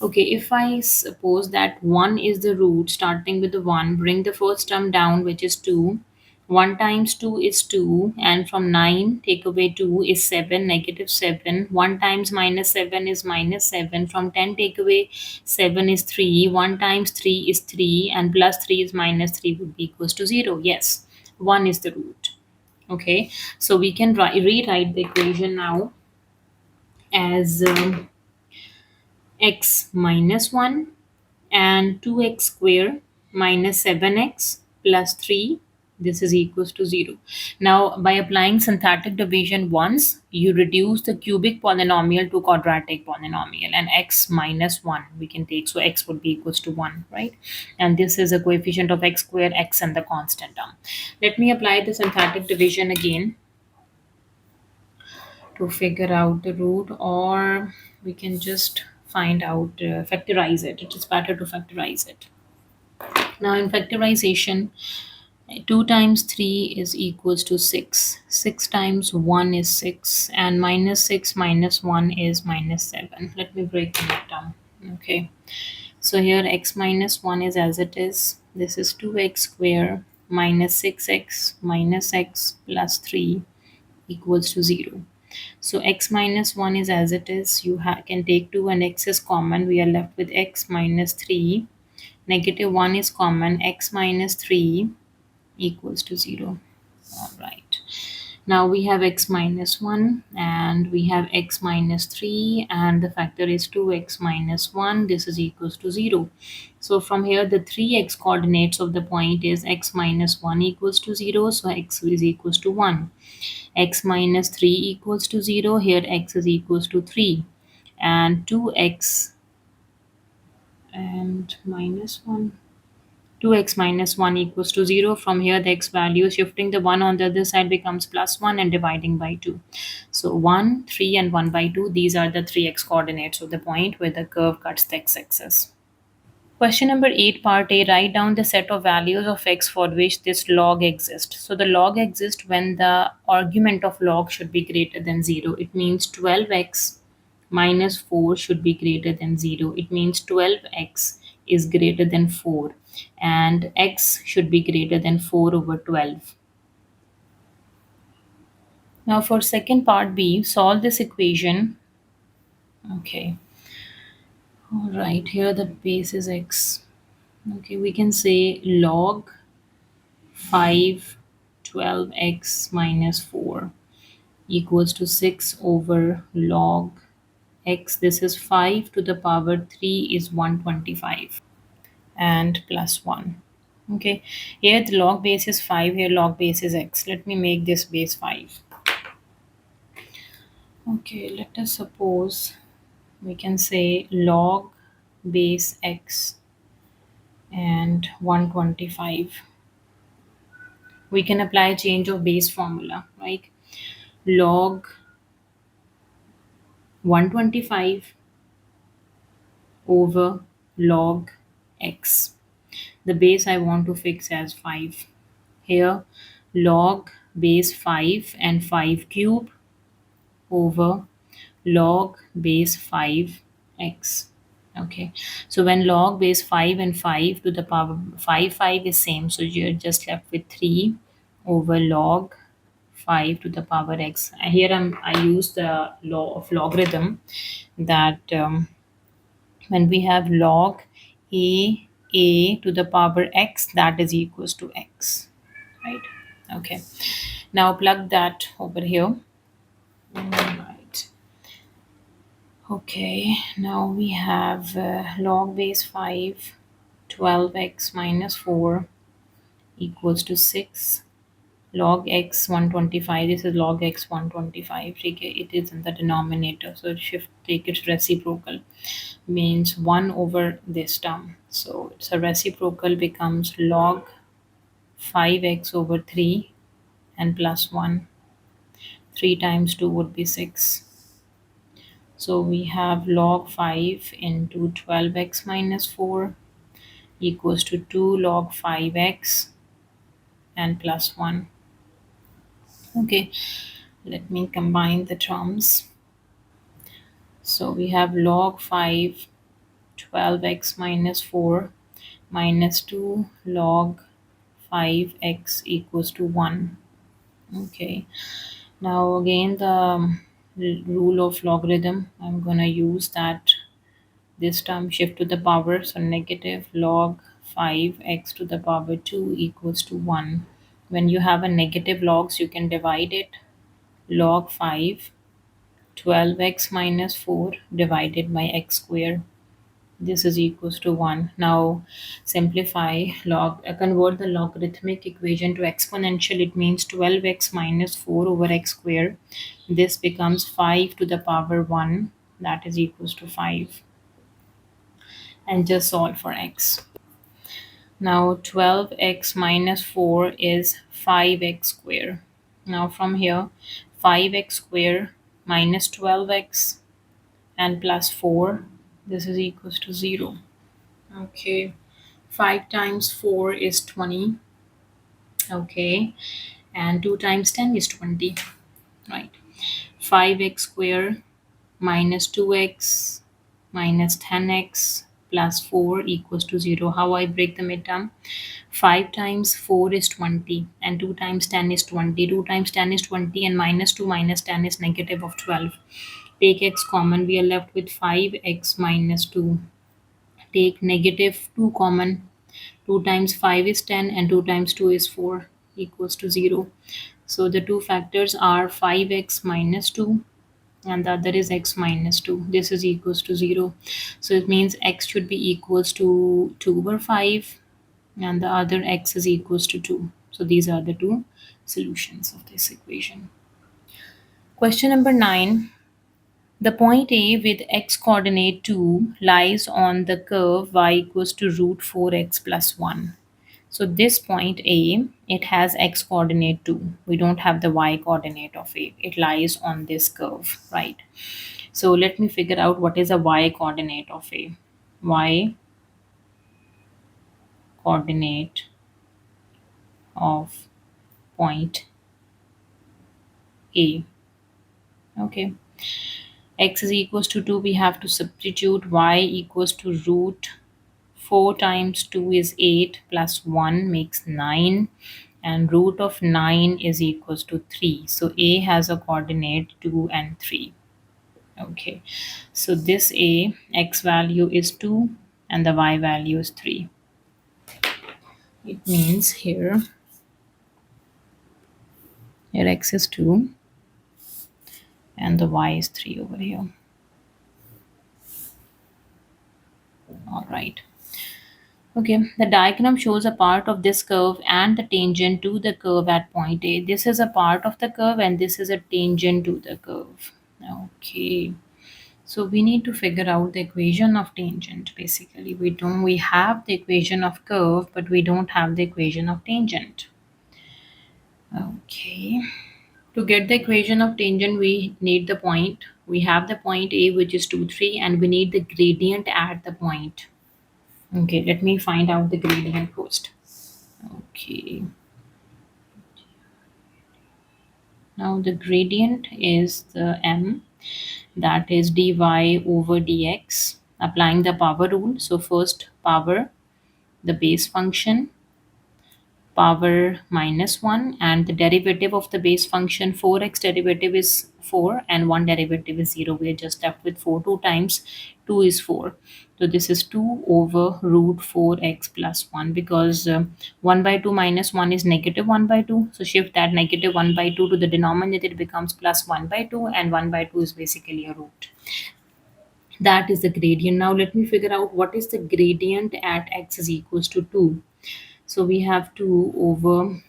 Okay, if I suppose that 1 is the root, starting with the 1, bring the first term down, which is 2. 1 times 2 is 2, and from 9, take away 2 is 7, negative 7. 1 times minus 7 is minus 7. From 10, take away 7 is 3. 1 times 3 is 3, and plus 3 is minus 3 would be equals to 0. Yes, 1 is the root. Okay, so we can rewrite the equation now as x minus 1 and 2x square minus 7x plus 3, this is equals to 0. Now by applying synthetic division once, you reduce the cubic polynomial to quadratic polynomial, and x minus 1 we can take, so x would be equals to 1, right? And this is a coefficient of x square, x, and the constant term. Let me apply the synthetic division again to figure out the root, or we can just find out, factorize it. It is better to factorize it. Now in factorization, 2 times 3 is equals to 6. 6 times 1 is 6, and minus 6 minus 1 is minus 7. Let me break that down. Okay, so here x minus 1 is as it is. This is 2x square minus 6x minus x plus 3 equals to 0. So x minus 1 is as it is. You can take 2 and x is common. We are left with x minus 3. Negative 1 is common. X minus 3 equals to 0. All right. Now we have x minus 1 and we have x minus 3, and the factor is 2x minus 1. This is equals to 0. So from here the 3x coordinates of the point is x minus 1 equals to 0. So x is equals to 1. X minus 3 equals to 0. Here x is equals to 3. And 2x and minus 1. 2x minus 1 equals to 0. From here the x value, shifting the 1 on the other side, becomes plus 1 and dividing by 2. So 1, 3 and 1 by 2, these are the 3x coordinates of the point where the curve cuts the x-axis. Question number 8, part A, write down the set of values of x for which this log exists. So the log exists when the argument of log should be greater than 0. It means 12x minus 4 should be greater than 0. It means 12x is greater than 4, and x should be greater than 4 over 12. Now for second part B, solve this equation. Okay. All right, here the base is x. Okay, we can say log 5 12x minus 4 equals to 6 over log x. This is 5 to the power 3 is 125 and plus 1. Okay, here the log base is 5, here log base is x. Let me make this base 5. Okay, let us suppose we can say log base x and 125. We can apply change of base formula, right? Log 125 over log x. The base I want to fix as 5. Here log base 5 and 5 cube over log base 5x. Okay, so when log base 5 and 5 to the power 5 is same, so you're just left with 3 over log 5 to the power x. And here I use the law of logarithm that when we have log a to the power x, that is equals to x, right? Okay, now plug that over here. Right. Okay, now we have log base 5, 12x minus 4 equals to 6. Log x 125, this is log x 125. It is in the denominator, so shift take its reciprocal, means 1 over this term. So it's a reciprocal becomes log 5x over 3 and plus 1. 3 times 2 would be 6. So we have log 5 into 12x minus 4 equals to 2 log 5x and plus 1. Okay, let me combine the terms. So we have log 5 12x minus 4 minus 2 log 5x equals to 1. Okay, now again the rule of logarithm, I'm gonna use that. This term shift to the power, so negative log 5x to the power 2 equals to 1. When you have a negative logs, you can divide it. Log 5 12x minus 4 divided by x square. This is equals to 1. Now simplify convert the logarithmic equation to exponential. It means 12x minus 4 over x square. This becomes 5 to the power 1, that is equals to 5. And just solve for x. Now 12x minus 4 is 5x square. Now from here 5x square minus 12x and plus 4, this is equals to 0. Okay, 5 times 4 is 20. Okay, and 2 times 10 is 20, right? 5x square minus 2x minus 10x plus 4 equals to 0. How I break the midterm? 5 times 4 is 20 and 2 times 10 is 20. 2 times 10 is 20 and minus 2 minus 10 is negative of 12. Take x common, we are left with 5x minus 2. Take negative 2 common. 2 times 5 is 10 and 2 times 2 is 4 equals to 0. So the two factors are 5x minus 2 and the other is x minus 2. This is equals to 0. So it means x should be equals to 2 over 5 and the other x is equals to 2. So these are the two solutions of this equation. Question number 9. The point A with x coordinate 2 lies on the curve y equals to root 4x plus 1. So this point A, it has x coordinate 2. We don't have the y coordinate of A. It lies on this curve, right? So let me figure out what is a y coordinate of A. Y coordinate of point A. Okay. X is equals to 2. We have to substitute y equals to root 4 times 2 is 8 plus 1 makes 9 and root of 9 is equals to 3. So A has a coordinate 2 and 3. Okay, so this A, x value is 2 and the y value is 3. It means here x is 2 and the y is 3 over here. All right. Okay, the diagram shows a part of this curve and the tangent to the curve at point A. This is a part of the curve and this is a tangent to the curve. Okay, so we need to figure out the equation of tangent. Basically, we have the equation of curve, but we don't have the equation of tangent. Okay, to get the equation of tangent, we need the point. We have the point A, which is 2, 3, and we need the gradient at the point. Okay, let me find out the gradient first. Okay, now the gradient is the m, that is dy over dx, applying the power rule. So first power the base function power minus 1, and the derivative of the base function 4x derivative is 4 and 1 derivative is 0. We are just left with 4. 2 times 2 is 4. So this is 2 over root 4x plus 1, because 1 by 2 minus 1 is negative 1 by 2. So shift that negative 1 by 2 to the denominator, it becomes plus 1 by 2, and 1 by 2 is basically a root. That is the gradient. Now let me figure out what is the gradient at x is equals to 2. So we have 2 over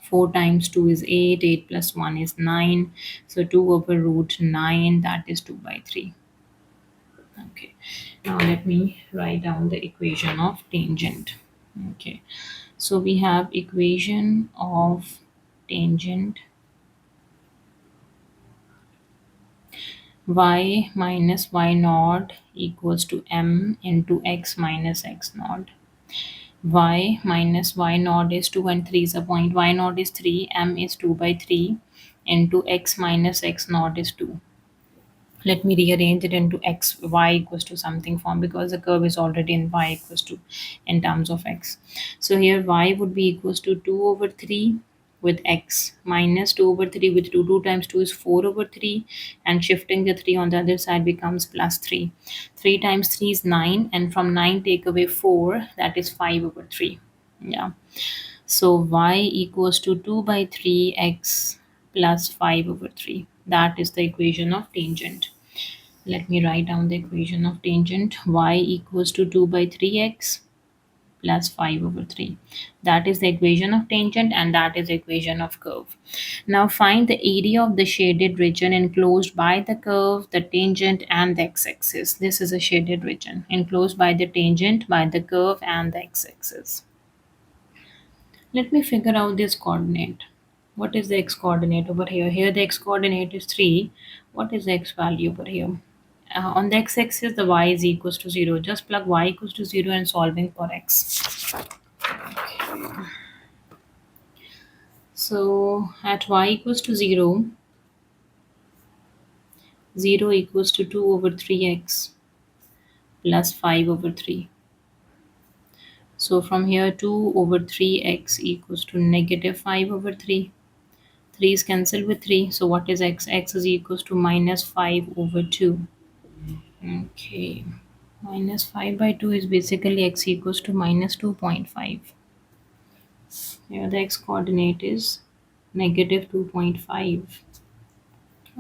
4 times 2 is 8, 8 plus 1 is 9. So 2 over root 9, that is 2 by 3. Okay, now let me write down the equation of tangent. Okay, so we have equation of tangent y minus y naught equals to m into x minus x naught. Y minus y naught is 2 and 3 is a point. Y naught is 3, m is 2 by 3 into x minus x naught is 2. Let me rearrange it into x y equals to something form, because the curve is already in y equals to in terms of x. So here y would be equals to 2 over 3 with x minus 2 over 3 with 2. 2 times 2 is 4 over 3, and shifting the 3 on the other side becomes plus 3. 3 times 3 is 9, and from 9 take away 4, that is 5 over 3. Yeah, so y equals to 2 by 3x plus 5 over 3. That is the equation of tangent. Let me write down the equation of tangent. Y equals to 2 by 3x plus 5 over 3. That is the equation of tangent, and that is the equation of curve. Now find the area of the shaded region enclosed by the curve, the tangent, and the x-axis. This is a shaded region enclosed by the tangent, by the curve, and the x-axis. Let me figure out this coordinate. What is the x coordinate over here? Here the x coordinate is 3. What is the x value over here? On the x-axis, the y is equals to 0. Just plug y equals to 0 and solving for x. So at y equals to 0, 0 equals to 2 over 3x plus 5 over 3. So from here 2 over 3x equals to negative 5 over 3. 3 is cancelled with 3. So what is x? X is equals to minus 5 over 2. Okay. Minus 5 by 2 is basically x equals to minus 2.5. Here the x coordinate is negative 2.5.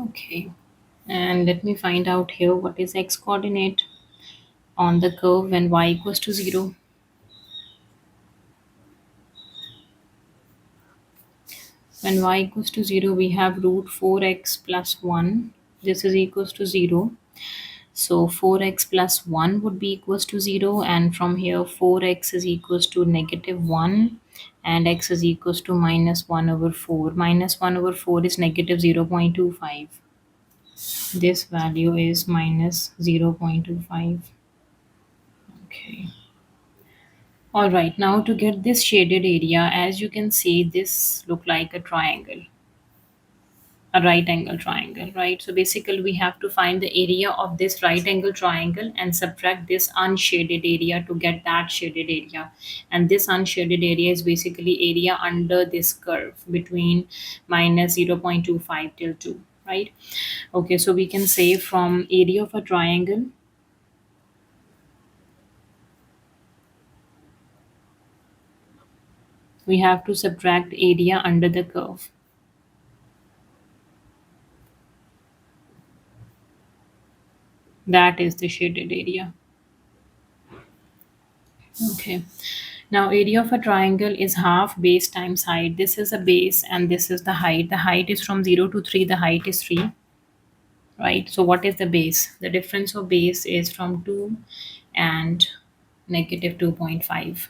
Okay. And let me find out here what is x coordinate on the curve when y equals to 0. When y equals to 0, we have root 4x plus 1. This is equals to 0. So 4x plus 1 would be equals to 0, and from here 4x is equals to negative 1, and x is equals to minus 1 over 4. Minus 1 over 4 is negative 0.25. This value is minus 0.25. Okay. All right, now to get this shaded area, as you can see, this look like a triangle, a right angle triangle, right? So basically we have to find the area of this right angle triangle and subtract this unshaded area to get that shaded area. And this unshaded area is basically area under this curve between minus 0.25 till 2, right? Okay, so we can say from area of a triangle, we have to subtract area under the curve. That is the shaded area. Okay. Now area of a triangle is half base times height. This is a base and this is the height. The height is from 0 to 3. The height is 3, right? So what is the base? The difference of base is from 2 and negative 2.5.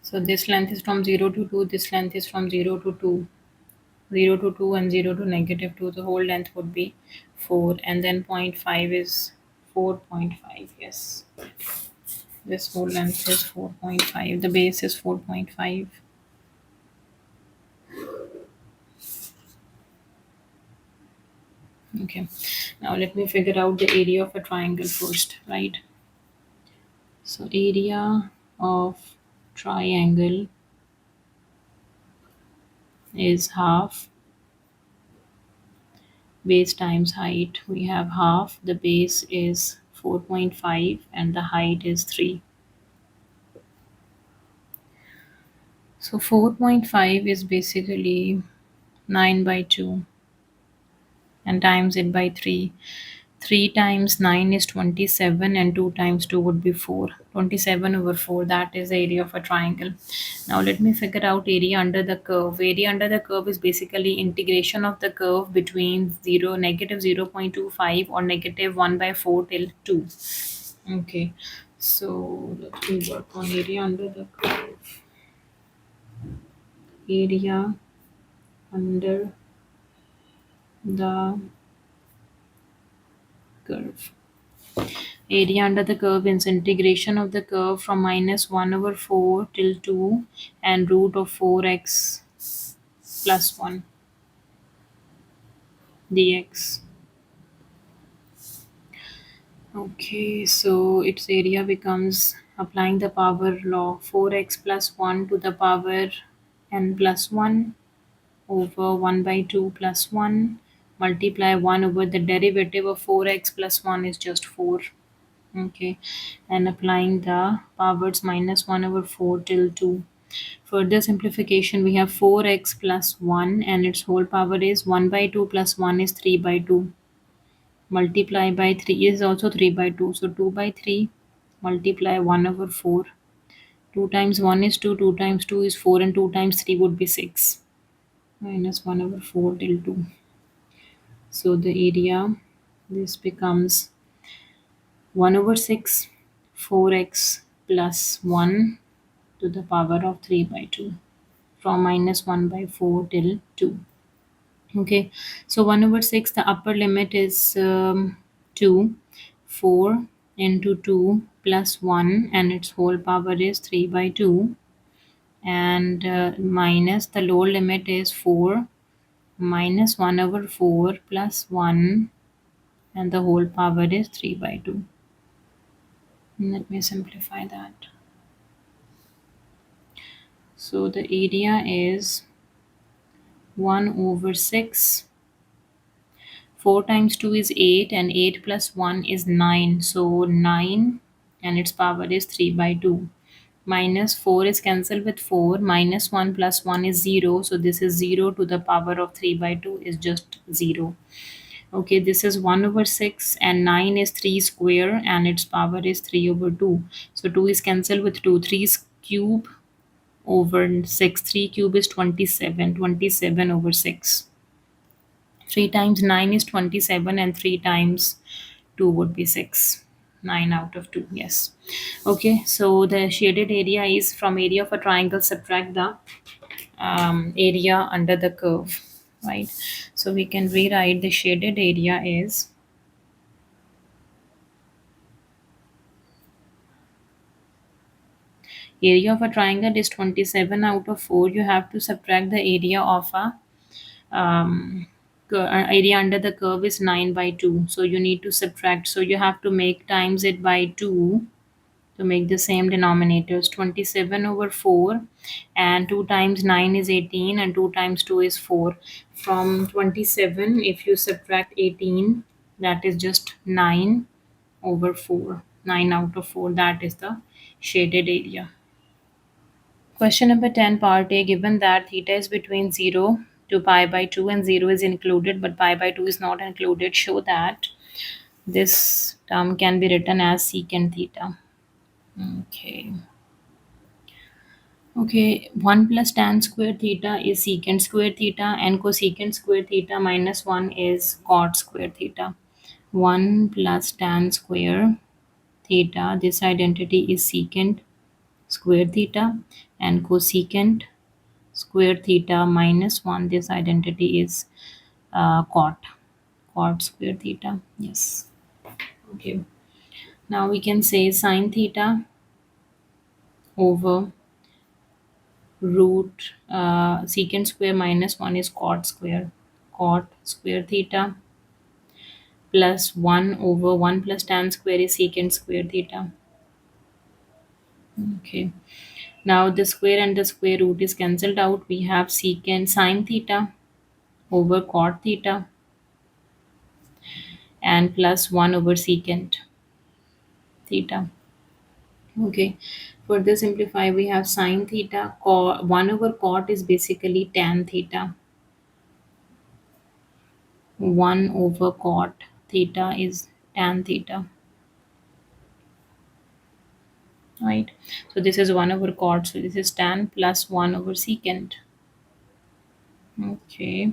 So this length is from 0 to 2. This length is from 0 to 2. 0 to 2 and 0 to negative 2. The whole length would be 4. And then point 0.5 is 4.5. Yes. This whole length is 4.5. The base is 4.5. Okay. Now let me figure out the area of a triangle first, right? So area of triangle is half base times height. We have half. The base is 4.5 and the height is 3. So 4.5 is basically 9 by 2 and times it by 3. 3 times 9 is 27 and 2 times 2 would be 4. 27 over 4, that is the area of a triangle. Now let me figure out area under the curve. Area under the curve is basically integration of the curve between 0, negative 0.25 or negative 1 by 4 till 2. Okay, so let me work on area under the curve. Area under the curve. Area under the curve is integration of the curve from minus 1 over 4 till 2 and root of 4x plus 1 dx. Okay, so its area becomes, applying the power law, 4x plus 1 to the power n plus 1 over 1 by 2 plus 1 multiply 1 over the derivative of 4x plus 1 is just 4. Okay, and applying the powers minus 1 over 4 till 2. Further simplification, we have 4x plus 1 and its whole power is 1 by 2 plus 1 is 3 by 2. Multiply by 3 is also 3 by 2. So 2 by 3 multiply 1 over 4. 2 times 1 is 2, 2 times 2 is 4 and 2 times 3 would be 6. Minus 1 over 4 till 2. So the area, this becomes 1 over 6, 4x plus 1 to the power of 3 by 2 from minus 1 by 4 till 2. Okay, so 1 over 6, the upper limit is 2, 4 into 2 plus 1 and its whole power is 3 by 2 and minus the lower limit is 4 minus 1 over 4 plus 1 and the whole power is 3 by 2. Let me simplify that. So the area is 1 over 6. 4 times 2 is 8 and 8 plus 1 is 9. So 9 and its power is 3 by 2. Minus 4 is cancelled with 4. Minus 1 plus 1 is 0. So this is 0 to the power of 3 by 2 is just 0. Okay, this is 1 over 6 and 9 is 3 square and its power is 3 over 2. So 2 is cancelled with 2. 3 is cube over 6. 3 cube is 27. 27 over 6. 3 times 9 is 27 and 3 times 2 would be 6. 9 out of 2, yes. Okay, so the shaded area is from area of a triangle, subtract the area under the curve, right? So we can rewrite the shaded area is area of a triangle is 27 out of 4. You have to subtract the area of a area under the curve is 9 by 2, so you need to subtract, so you have to make times it by 2 to make the same denominators. 27 over 4 and 2 times 9 is 18 and 2 times 2 is 4. From 27 if you subtract 18, that is just 9 over 4. 9 out of 4, that is the shaded area. Question number 10, part A, given that theta is between 0 to pi by 2 and 0 is included but pi by 2 is not included, show that this term can be written as secant theta. Okay. Okay, 1 plus tan square theta is secant square theta, and cosecant square theta minus 1 is cot square theta. 1 plus tan square theta, this identity is secant square theta, and cosecant square theta minus 1, this identity is cot square theta. Yes. Okay. Now we can say sine theta over root secant square minus 1 is cot square theta plus 1 over 1 plus tan square is secant square theta. Okay, now the square and the square root is cancelled out. We have secant sine theta over cot theta and plus 1 over secant theta. Okay, further simplify, we have sine theta 1 over cot is basically tan theta. 1 over cot theta is tan theta, right? So this is 1 over cot, so this is tan plus 1 over secant. Okay,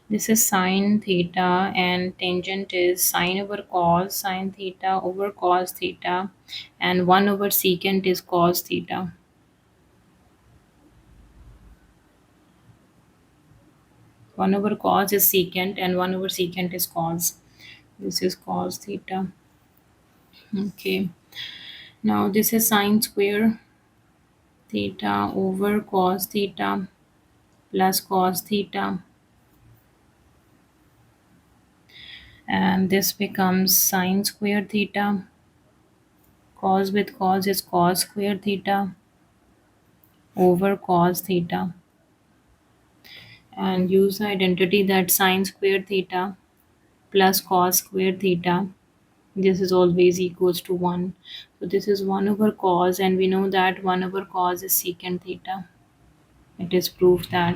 this is sine theta and tangent is sine over cos sine theta over cos theta, and 1 over secant is cos theta. 1 over cos is secant and 1 over secant is cos. This is cos theta. Okay, now this is sine square theta over cos theta plus cos theta, and this becomes sine square theta. Cos with cos is cos square theta over cos theta, and use the identity that sine square theta plus cos square theta, this is always equals to 1. So this is 1 over cos, and we know that 1 over cos is secant theta. It is proof that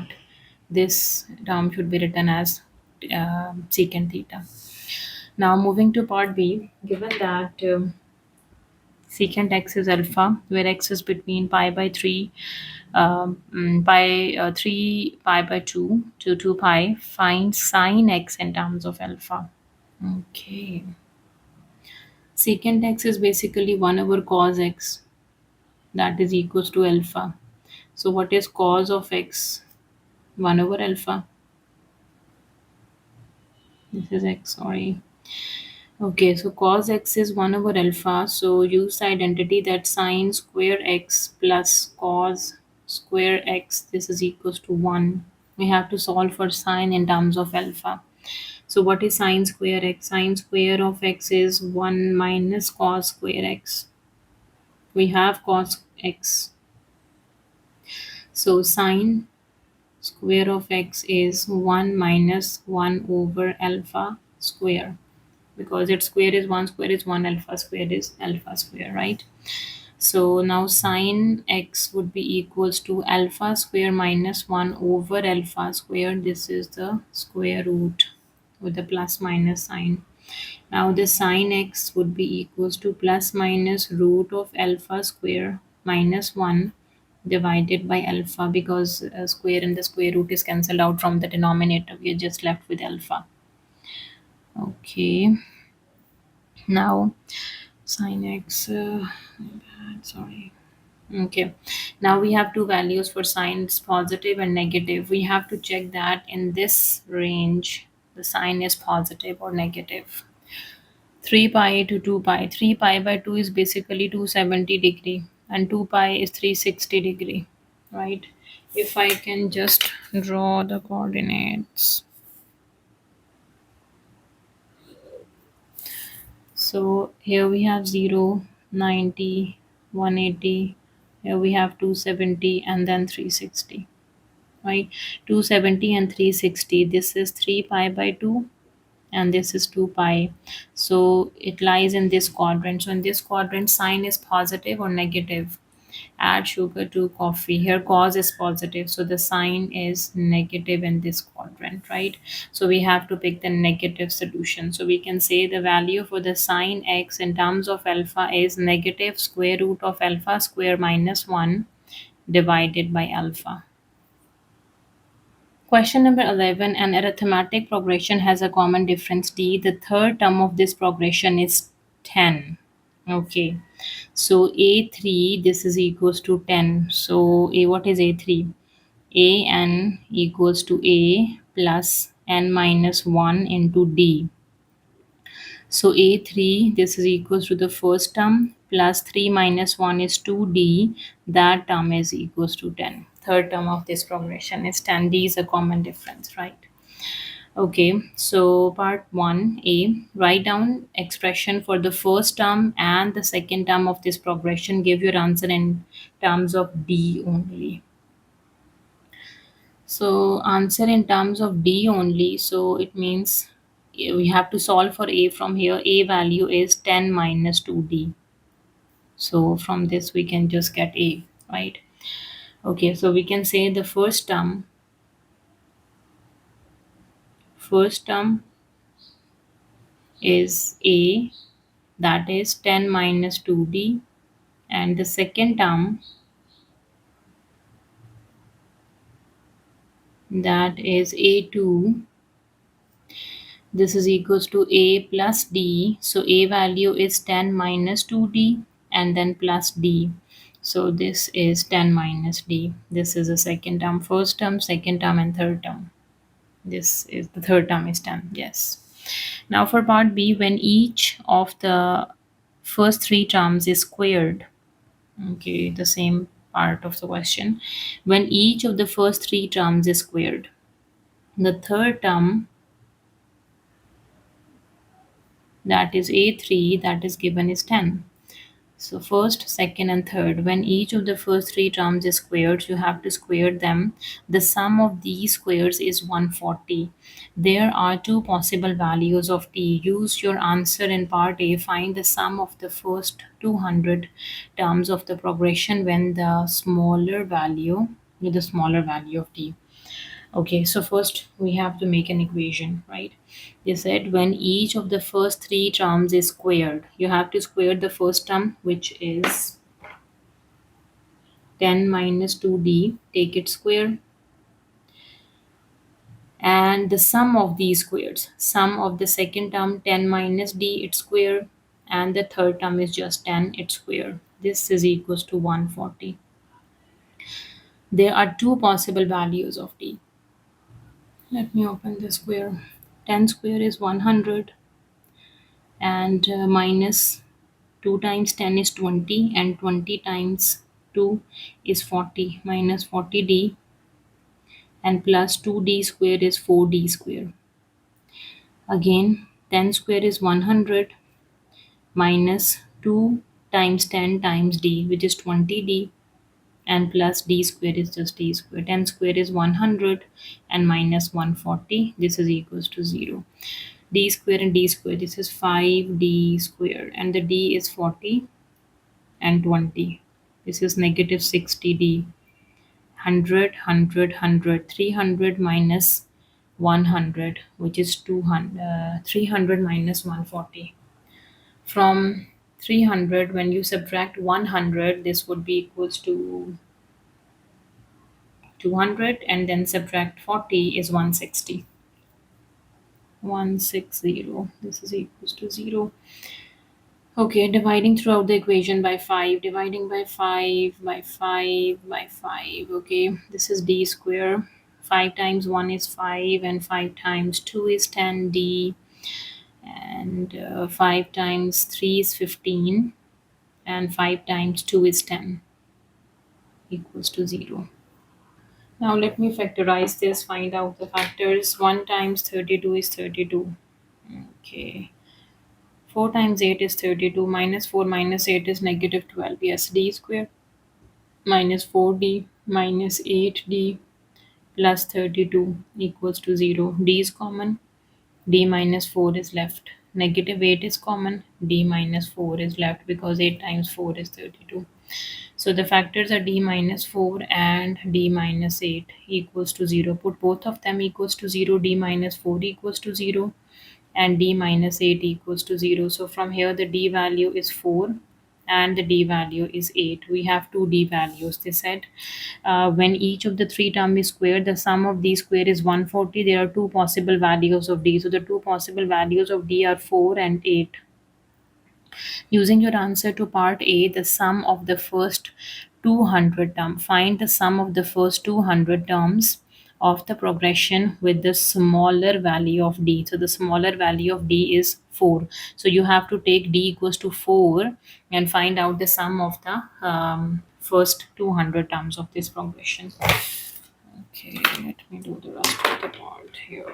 this term should be written as secant theta. Now moving to part B, given that secant x is alpha, where x is between pi by 3, pi 3 pi by 2 to 2 pi, find sine x in terms of alpha. Okay. Secant x is basically 1 over cos x, that is equals to alpha. So what is cos of x? 1 over alpha. This is x, sorry. Okay, so cos x is 1 over alpha. So use the identity that sine square x plus cos square x, this is equals to 1. We have to solve for sine in terms of alpha. So what is sine square x? Sine square of x is 1 minus cos square x. We have cos x. So sine square of x is 1 minus 1 over alpha square, because its square is 1, square is 1, alpha square is alpha square, right? So now sine x would be equals to alpha square minus 1 over alpha square. This is the square root with the plus minus sign. Now the sine x would be equals to plus minus root of alpha square minus 1 divided by alpha, because square and the square root is cancelled out from the denominator. We are just left with alpha. Okay, now sine x, sorry. Okay, now we have two values for signs, positive and negative. We have to check that in this range the sign is positive or negative. 3 pi to 2 pi. 3 pi by 2 is basically 270 degree, and 2 pi is 360 degree, right? If I can just draw the coordinates. So here we have 0, 90, 180. Here we have 270 and then 360, right? 270 and 360. This is 3 pi by 2 and this is 2 pi. So it lies in this quadrant. So in this quadrant, sign is positive or negative. Add sugar to coffee. Here cause is positive, so the sign is negative in this quadrant, right? So we have to pick the negative solution. So we can say the value for the sign x in terms of alpha is negative square root of alpha square minus 1 divided by alpha. Question number 11. An arithmetic progression has a common difference d. The third term of this progression is 10. Okay. So A3, this is equals to 10. So A, what is A3? AN equals to A plus N minus 1 into D. So A3, this is equals to the first term plus 3 minus 1 is 2D. That term is equals to 10. Third term of this progression is 10. D is a common difference, right? Okay, so part 1a, write down expression for the first term and the second term of this progression. Give your answer in terms of D only. So answer in terms of D only. So it means we have to solve for a from here. A value is 10 minus 2D. So from this we can just get a, right? Okay, so we can say the first term is a, that is 10 minus 2D, and the second term, that is a2, this is equals to a plus d. So a value is 10 minus 2d and then plus d. So this is 10 minus d. This is the second term, first term, second term, and third term. This is the third term is 10. Yes. Now for part b, when each of the first three terms is squared. Okay, the same part of the question. When each of the first three terms is squared, the third term, that is A3, that is given is 10. So first, second, and third, when each of the first three terms is squared, you have to square them. The sum of these squares is 140. There are two possible values of t. Use your answer in part A. Find the sum of the first 200 terms of the progression when the smaller value, with the smaller value of t. Okay, so first we have to make an equation, right? They said when each of the first three terms is squared, you have to square the first term, which is 10 minus 2d, take it square, and the sum of these squares, sum of the second term 10 minus d, its square, and the third term is just 10, its square. This is equals to 140. There are two possible values of d. Let me open the square. 10 square is 100, and minus 2 times 10 is 20, and 20 times 2 is 40, minus 40d, and plus 2d square is 4d square. Again, 10 square is 100, minus 2 times 10 times d, which is 20d, and plus d square is just d square. 10 square is 100 and minus 140. This is equals to 0. D square and d square, this is 5d square, and the d is 40 and 20. This is negative 60d. 100, 300 minus 100, which is 200, 300 minus 140. From 300, when you subtract 100, this would be equals to 200, and then subtract 40 is 160. 160, this is equals to 0. Okay, dividing throughout the equation by 5, dividing by 5, by 5, by 5. Okay, this is d square. 5 times 1 is 5, and 5 times 2 is 10d, and 5 times 3 is 15, and 5 times 2 is 10, equals to 0. Now let me factorize this, find out the factors. 1 times 32 is 32. Okay. 4 times 8 is 32, minus 4 minus 8 is negative 12. Yes, d square minus 4d minus 8d plus 32 equals to 0. D is common, d minus 4 is left. Negative 8 is common, d minus 4 is left, because 8 times 4 is 32. So the factors are d minus 4 and d minus 8 equals to 0. Put both of them equals to 0. D minus 4 equals to 0 and d minus 8 equals to 0. So from here the d value is 4 and the d value is 8. We have two d values. They said when each of the three term is squared, the sum of d square is 140. There are two possible values of d. So the two possible values of d are 4 and 8. Using your answer to part A, the sum of the first 200 term. Find the sum of the first 200 terms of the progression with the smaller value of d. So the smaller value of d is 4. So you have to take d equals to 4 and find out the sum of the first 200 terms of this progression. Okay, let me do the rest of the part here.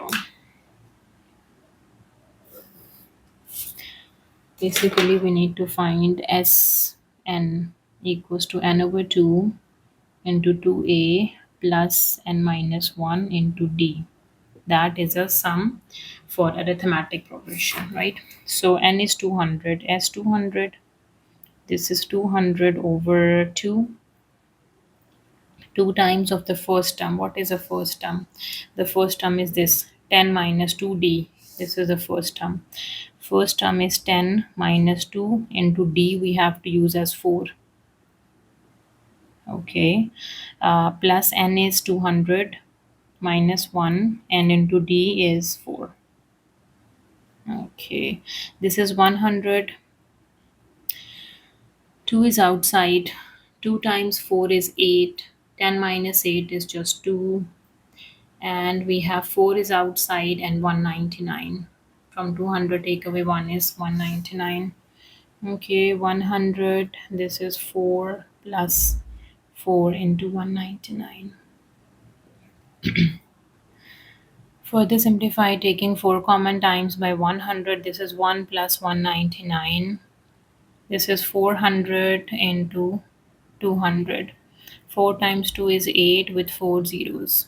Basically, we need to find Sn equals to n over 2 into 2a plus n minus 1 into d. That is a sum for arithmetic progression, right? So n is 200, s 200. This is 200 over 2. 2 times of the first term. What is the first term? The first term is this 10 minus 2d. This is the first term. First term is 10 minus 2 into d we have to use as 4. Okay. Plus n is 200 minus 1 and into d is 4. Okay. This is 100. 2 is outside. 2 times 4 is 8. 10 minus 8 is just 2. And we have 4 is outside and 199. From 200 take away 1 is 199. Okay, 100. This is 4 plus 4 into 199. Further simplify, taking 4 common times by 100. This is 1 plus 199. This is 400 into 200. 4 times 2 is 8 with 4 zeros.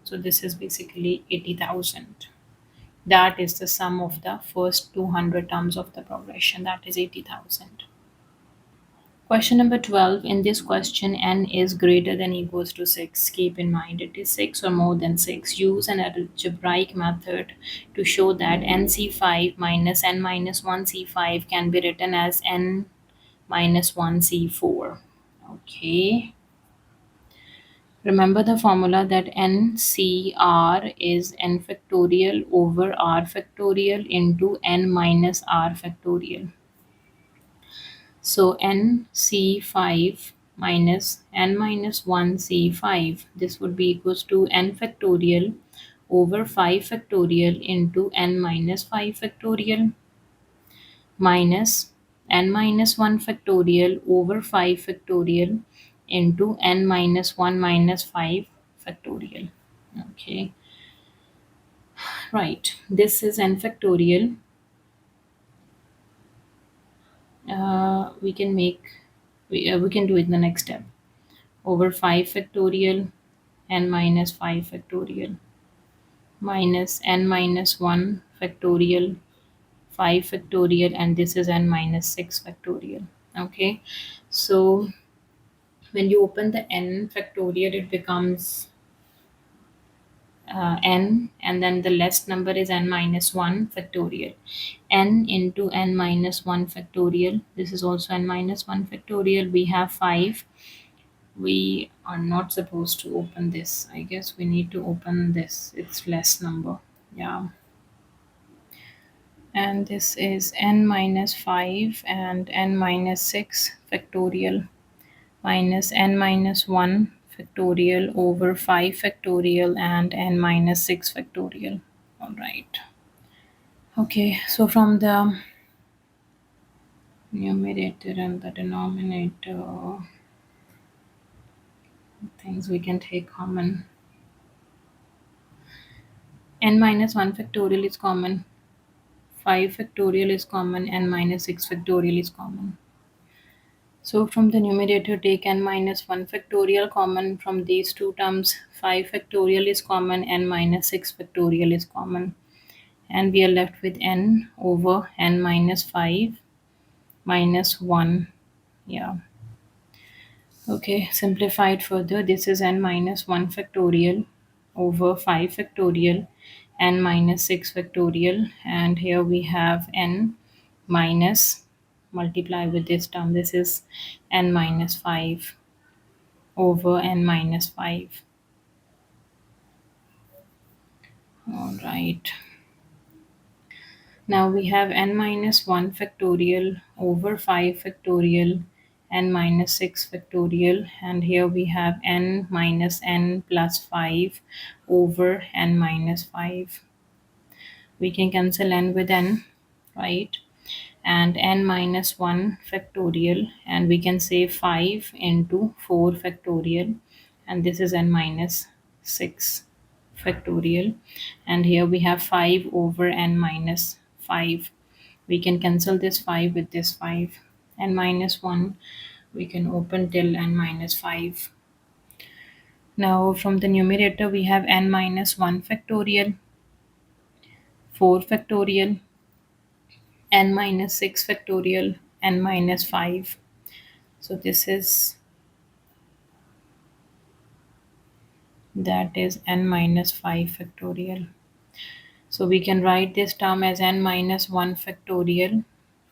So this is basically 80,000. That is the sum of the first 200 terms of the progression. That is 80,000. Question number 12. In this question, n is greater than equals to 6. Keep in mind it is 6 or more than 6. Use an algebraic method to show that nc5 minus n minus 1 c5 can be written as n minus 1 c4. Okay. Remember the formula that NCR is n factorial over r factorial into n minus r factorial. So NC5 minus n minus 1 C5, this would be equals to n factorial over 5 factorial into n minus 5 factorial minus n minus 1 factorial over 5 factorial into n minus 1 minus 5 factorial. Okay, right. This is n factorial. We can make, we can do it in the next step. Over 5 factorial n minus 5 factorial minus n minus 1 factorial 5 factorial, and this is n minus 6 factorial. Okay, so when you open the n factorial, it becomes n, and then the less number is n minus 1 factorial. N into n minus 1 factorial. This is also n minus 1 factorial. We have 5. We are not supposed to open this. I guess we need to open this. It's less number. Yeah. And this is n minus 5 and n minus 6 factorial minus n minus 1 factorial over 5 factorial and n minus 6 factorial. All right. Okay, so from the numerator and the denominator, things we can take common. N minus 1 factorial is common. 5 factorial is common. N minus 6 factorial is common. So from the numerator, take n minus 1 factorial common from these two terms. 5 factorial is common, n minus 6 factorial is common. And we are left with n over n minus 5 minus 1. Yeah. Okay, simplified further. This is n minus 1 factorial over 5 factorial, n minus 6 factorial, and here we have n minus, multiply with this term. This is n minus 5 over n minus 5. All right. Now we have n minus 1 factorial over 5 factorial, n minus 6 factorial, and here we have n minus n plus 5 over n minus 5. We can cancel n with n, right? And n minus 1 factorial, and we can say 5 into 4 factorial, and this is n minus 6 factorial, and here we have 5 over n minus 5. We can cancel this 5 with this 5. N minus 1 we can open till n minus 5. Now from the numerator we have n minus 1 factorial, 4 factorial, n minus 6 factorial, n minus 5. So this is, that is n minus 5 factorial. So we can write this term as n minus 1 factorial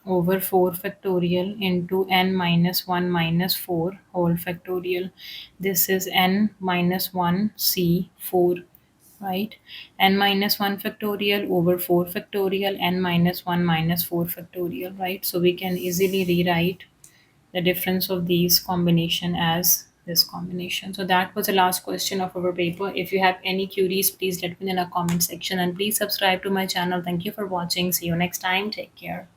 over 4 factorial into n minus 1 minus 4 whole factorial. This is n minus 1 c 4, right? N minus 1 factorial over 4 factorial, n minus 1 minus 4 factorial, right? So we can easily rewrite the difference of these combination as this combination. So that was the last question of our paper. If you have any queries, please let me know in a comment section, and please subscribe to my channel. Thank you for watching. See you next time. Take care.